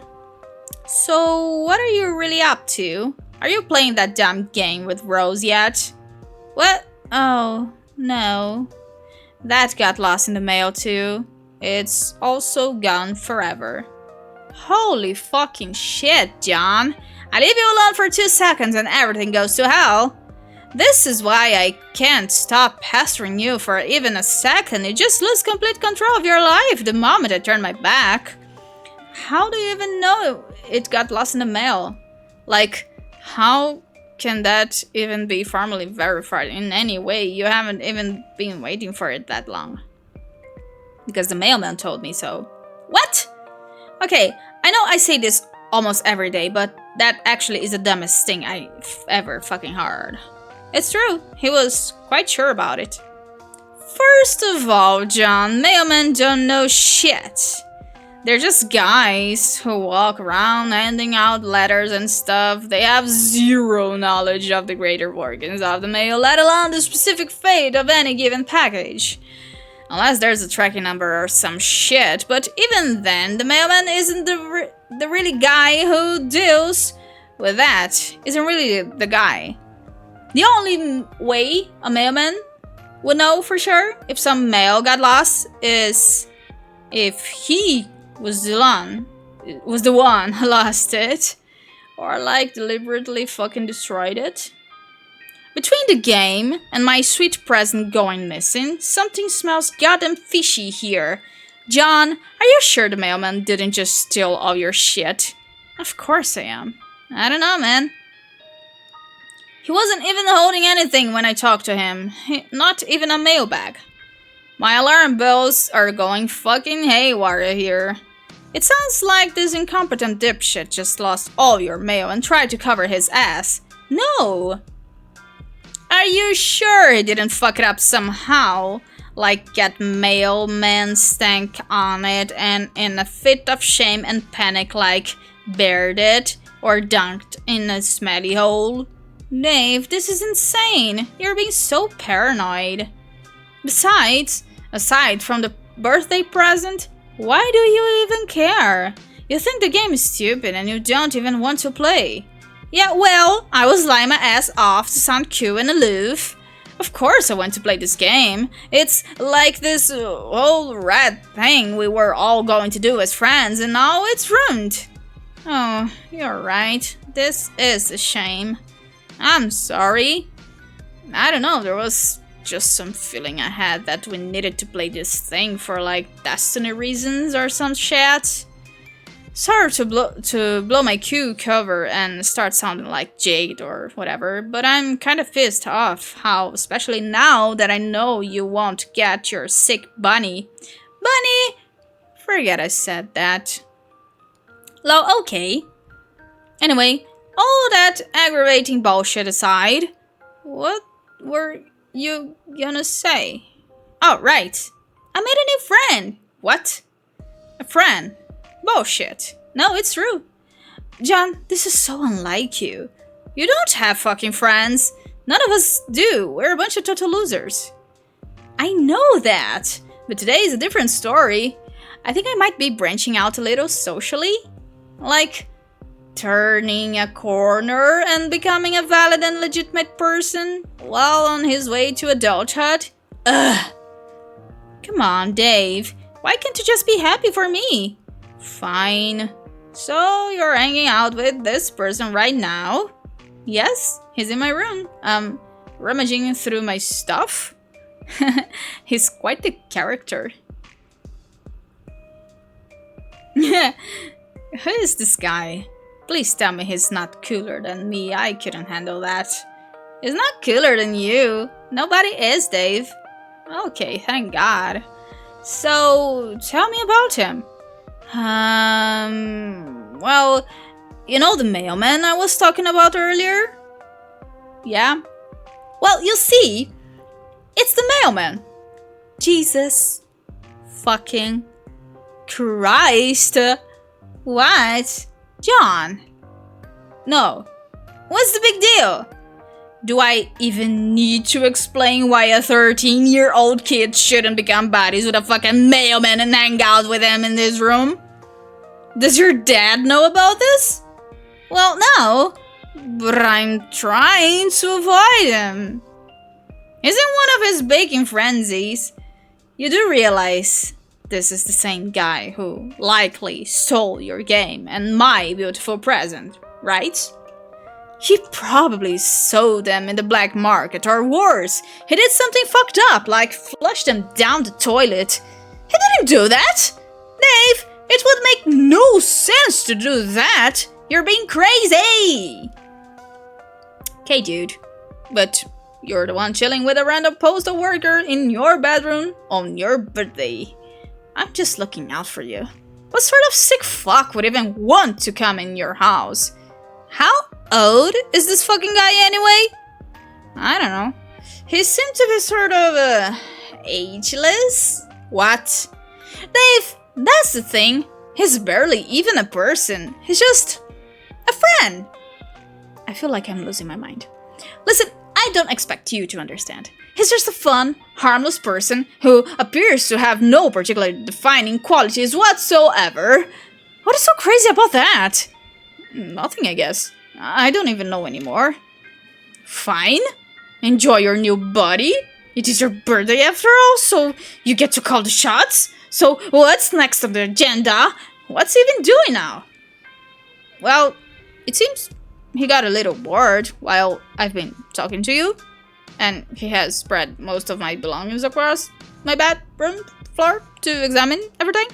So, what are you really up to? Are you playing that damn game with Rose yet? What? Oh, no. That got lost in the mail too. It's also gone forever. Holy fucking shit, John. I leave you alone for 2 seconds and everything goes to hell. This is why I can't stop pestering you for even a second. You just lose complete control of your life the moment I turn my back. How do you even know it got lost in the mail? Like, how can that even be formally verified in any way? You haven't even been waiting for it that long. Because the mailman told me so. What? Okay, I know I say this almost every day, but that actually is the dumbest thing I've ever fucking heard. It's true, he was quite sure about it. First of all, John, mailmen don't know shit. They're just guys who walk around handing out letters and stuff. They have zero knowledge of the greater workings of the mail, let alone the specific fate of any given package. Unless there's a tracking number or some shit, but even then, the mailman isn't the really guy who deals with that. Isn't really the guy. The only way a mailman would know for sure if some mail got lost is if he was the one who lost it, or like deliberately fucking destroyed it. Between the game and my sweet present going missing, something smells goddamn fishy here. John, are you sure the mailman didn't just steal all your shit? Of course I am. I don't know, man. He wasn't even holding anything when I talked to him. Not even a mailbag. My alarm bells are going fucking haywire here. It sounds like this incompetent dipshit just lost all your mail and tried to cover his ass. No! Are you sure he didn't fuck it up somehow? Like get mailman stank on it and in a fit of shame and panic like buried it or dunked in a smelly hole? Dave, this is insane. You're being so paranoid. Besides, aside from the birthday present, why do you even care? You think the game is stupid and you don't even want to play. Yeah, well, I was lying my ass off to sound cool and aloof. Of course I want to play this game. It's like this whole rad thing we were all going to do as friends and now it's ruined. Oh, you're right. This is a shame. I'm sorry. I don't know, there was just some feeling I had that we needed to play this thing for like destiny reasons or some shit. Sorry to blow my Q cover and start sounding like Jade or whatever, but I'm kind of pissed off how, especially now that I know you won't get your sick bunny. Bunny! Forget I said that. Okay. Anyway, all that aggravating bullshit aside, what were you gonna say? Oh, right. I made a new friend. What? A friend? Bullshit. No, it's true. John, this is so unlike you. You don't have fucking friends. None of us do. We're a bunch of total losers. I know that, but today is a different story. I think I might be branching out a little socially. Like, turning a corner and becoming a valid and legitimate person while on his way to adulthood. Ugh. Come on, Dave. Why can't you just be happy for me? Fine. So you're hanging out with this person right now? Yes, he's in my room. Rummaging through my stuff. He's quite the character. Who is this guy? Please tell me he's not cooler than me. I couldn't handle that. He's not cooler than you. Nobody is, Dave. Okay, thank God. So, tell me about him. Well, you know the mailman I was talking about earlier? Yeah? Well, you see, it's the mailman. Jesus fucking Christ. What? John? No. What's the big deal? Do I even need to explain why a 13-year-old kid shouldn't become buddies with a fucking mailman and hang out with him in this room? Does your dad know about this? Well, no, but I'm trying to avoid him. He's in one of his baking frenzies. You do realize this is the same guy who likely stole your game and my beautiful present, right? He probably sold them in the black market, or worse, he did something fucked up, like flushed them down the toilet. He didn't do that! Dave, it would make no sense to do that! You're being crazy! Okay, dude, but you're the one chilling with a random postal worker in your bedroom on your birthday. I'm just looking out for you. What sort of sick fuck would even want to come in your house? How old is this fucking guy anyway? I don't know. He seemed to be sort of, ageless? What? Dave, that's the thing. He's barely even a person. He's just a friend. I feel like I'm losing my mind. Listen, I don't expect you to understand. He's just a fun, harmless person who appears to have no particular defining qualities whatsoever. What is so crazy about that? Nothing, I guess. I don't even know anymore. Fine. Enjoy your new body. It is your birthday after all, so you get to call the shots. So what's next on the agenda? What's he even doing now? Well, it seems he got a little bored while I've been talking to you. And he has spread most of my belongings across my bedroom floor to examine everything.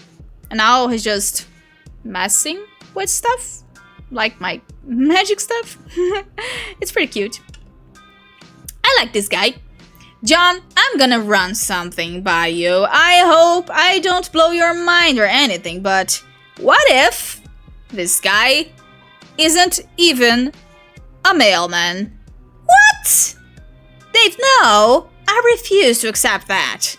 And now he's just messing with stuff. Like my magic stuff. It's pretty cute. I like this guy. John, I'm gonna run something by you. I hope I don't blow your mind or anything, but what if this guy isn't even a mailman? What? Dave, no! I refuse to accept that.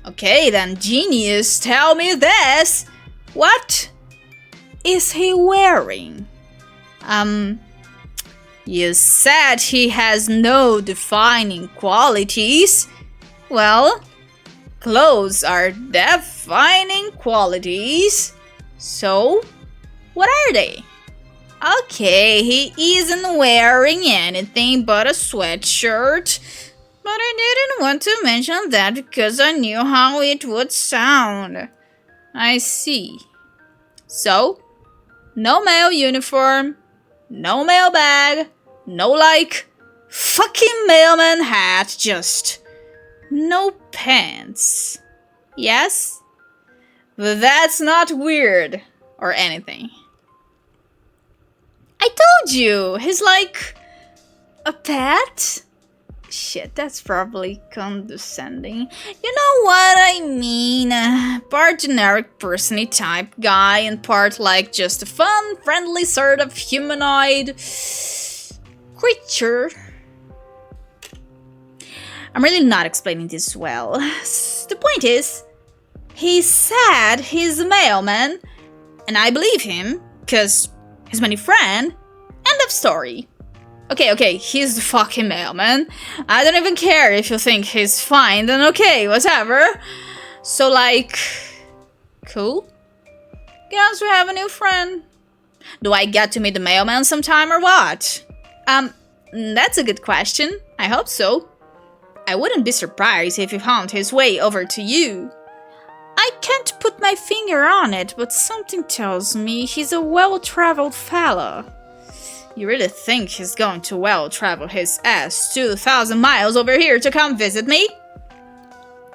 Okay, then, genius, tell me this. What is he wearing? You said he has no defining qualities. Well, clothes are defining qualities. So, what are they? Okay, he isn't wearing anything but a sweatshirt. But I didn't want to mention that because I knew how it would sound. I see. So, no mail uniform, no mailbag, no fucking mailman hat, just no pants. Yes? But that's not weird or anything. I told you! He's like a pet? Shit, that's probably condescending. You know what I mean? Part generic person-y type guy and part like just a fun, friendly sort of humanoid creature. I'm really not explaining this well. The point is, he said he's a mailman, and I believe him, because he's my new friend. End of story. Okay, he's the fucking mailman. I don't even care if you think he's fine, then okay, whatever. So, cool? Guess we have a new friend. Do I get to meet the mailman sometime or what? That's a good question. I hope so. I wouldn't be surprised if he found his way over to you. I can't put my finger on it, but something tells me he's a well-traveled fella. You really think he's going to well-travel his ass 2,000 miles over here to come visit me?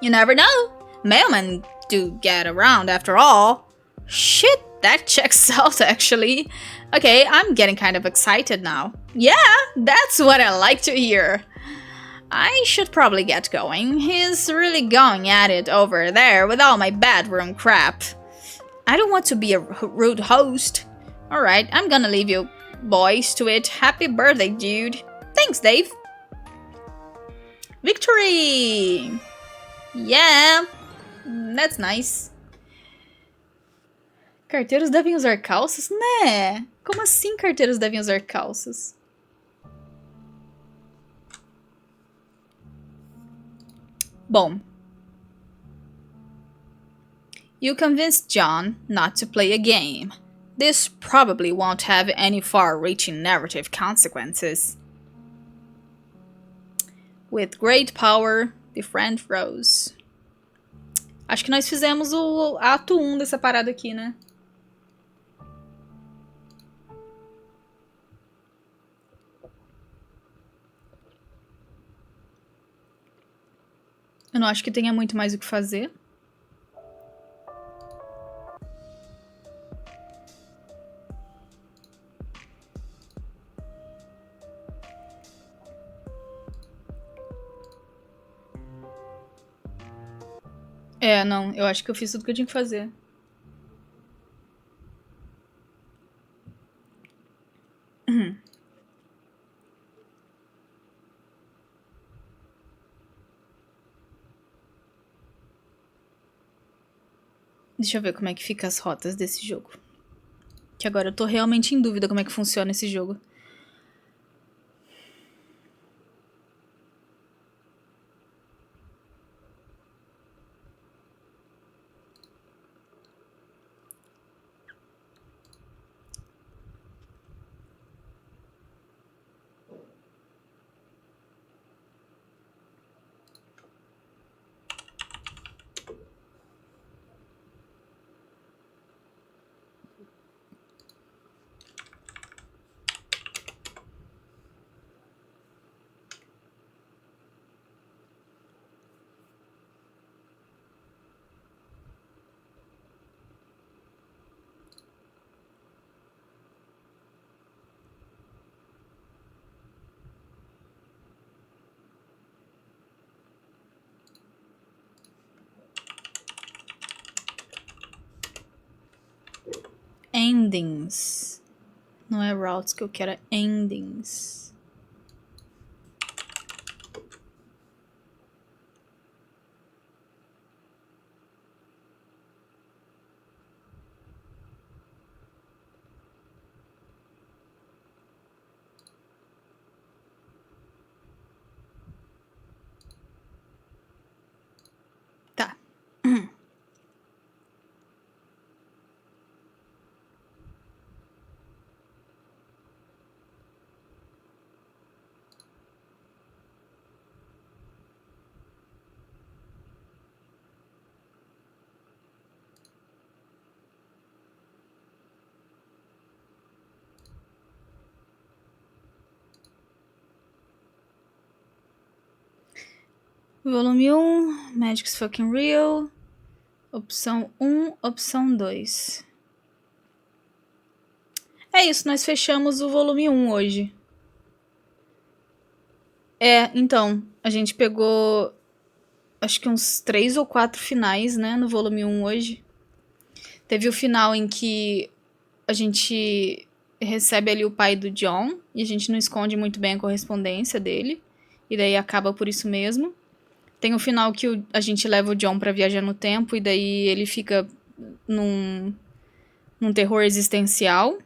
You never know. Mailmen do get around after all. Shit, that checks out actually. Okay, I'm getting kind of excited now. Yeah, that's what I like to hear. I should probably get going. He's really going at it over there with all my bedroom crap. I don't want to be a rude host. Alright, I'm gonna leave you boys to it. Happy birthday, dude. Thanks, Dave. Victory! Yeah, that's nice. Carteiros devem usar calças? Né? Como assim carteiros devem usar calças? Bom. You convinced John not to play a game. This probably won't have any far-reaching narrative consequences. With great power, the friend rose. Acho que nós fizemos o ato 1 dessa parada aqui, né? Eu não acho que tenha muito mais o que fazer. É, não, eu acho que eu fiz tudo que eu tinha que fazer. Deixa eu ver como é que fica as rotas desse jogo. Que agora eu tô realmente em dúvida como é que funciona esse jogo. Endings. Não é routes que eu quero, é endings. Tá. Volume 1, Magic's Fucking Real. Opção 1, opção 2. É isso, nós fechamos o volume 1 hoje. É, então, a gente pegou acho que uns 3 ou 4 finais, né, no volume 1 hoje. Teve o final em que a gente recebe ali o pai do John e a gente não esconde muito bem a correspondência dele. E daí acaba por isso mesmo. Tem o final que a gente leva o John pra viajar no tempo e daí ele fica num terror existencial.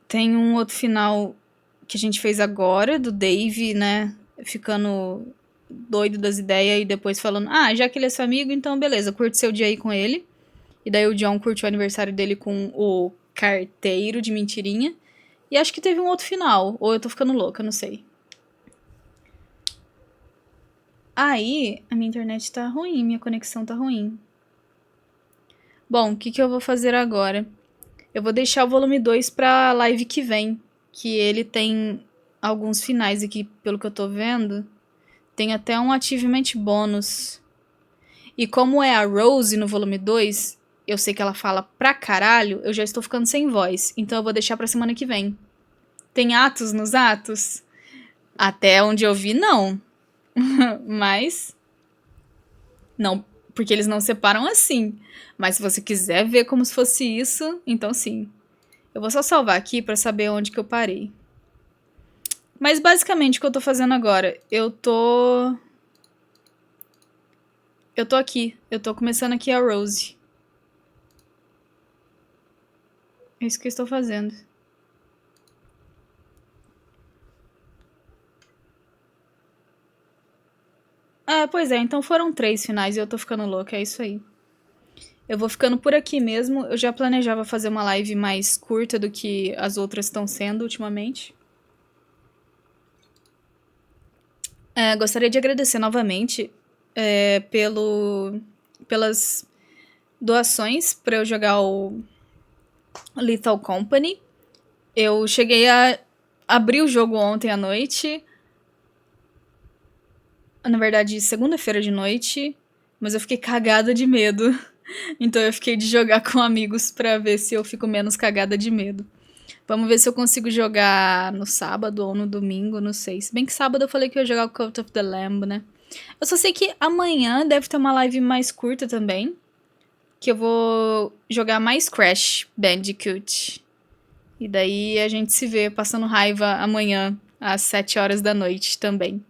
Tem um outro final que a gente fez agora, do Dave, né, ficando doido das ideias e depois falando, já que ele é seu amigo, então beleza, curte seu dia aí com ele. E daí o John curte o aniversário dele com o carteiro de mentirinha. E acho que teve um outro final, ou eu tô ficando louca, não sei. Aí, a minha internet tá ruim, minha conexão tá ruim. Bom, o que eu vou fazer agora? Eu vou deixar o volume 2 pra live que vem, que ele tem alguns finais aqui, pelo que eu tô vendo. Tem até um achievement bônus. E como é a Rose no volume 2, eu sei que ela fala pra caralho, eu já estou ficando sem voz. Então eu vou deixar pra semana que vem. Tem atos nos atos? Até onde eu vi, não. Mas... Não, porque eles não separam assim. Mas se você quiser ver como se fosse isso, então sim. Eu vou só salvar aqui pra saber onde que eu parei. Mas basicamente o que eu tô fazendo agora, eu tô aqui, eu tô começando aqui a Rose. É isso que eu estou fazendo. Pois é, então foram 3 finais e eu tô ficando louca, é isso aí. Eu vou ficando por aqui mesmo. Eu já planejava fazer uma live mais curta do que as outras estão sendo ultimamente. Gostaria de agradecer novamente pelas doações para eu jogar o Lethal Company. Eu cheguei a abrir o jogo ontem à noite. Na verdade, segunda-feira de noite. Mas eu fiquei cagada de medo. Então eu fiquei de jogar com amigos pra ver se eu fico menos cagada de medo. Vamos ver se eu consigo jogar no sábado ou no domingo, não sei. Se bem que sábado eu falei que eu ia jogar o Cult of the Lamb, né? Eu só sei que amanhã deve ter uma live mais curta também. Que eu vou jogar mais Crash Bandicoot. E daí a gente se vê passando raiva amanhã, às 7 horas da noite também.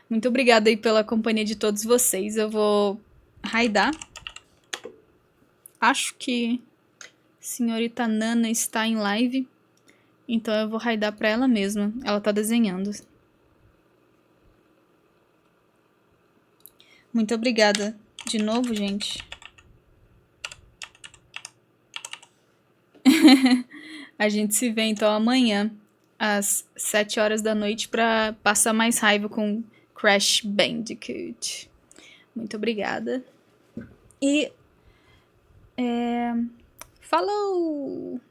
Muito obrigada aí pela companhia de todos vocês. Eu vou raidar. Acho que senhorita Nana está em live. Então eu vou raidar pra ela mesma. Ela tá desenhando. Muito obrigada de novo, gente. A gente se vê então amanhã, às 7 horas da noite, pra passar mais raiva com Crash Bandicoot. Muito obrigada. E. Falou!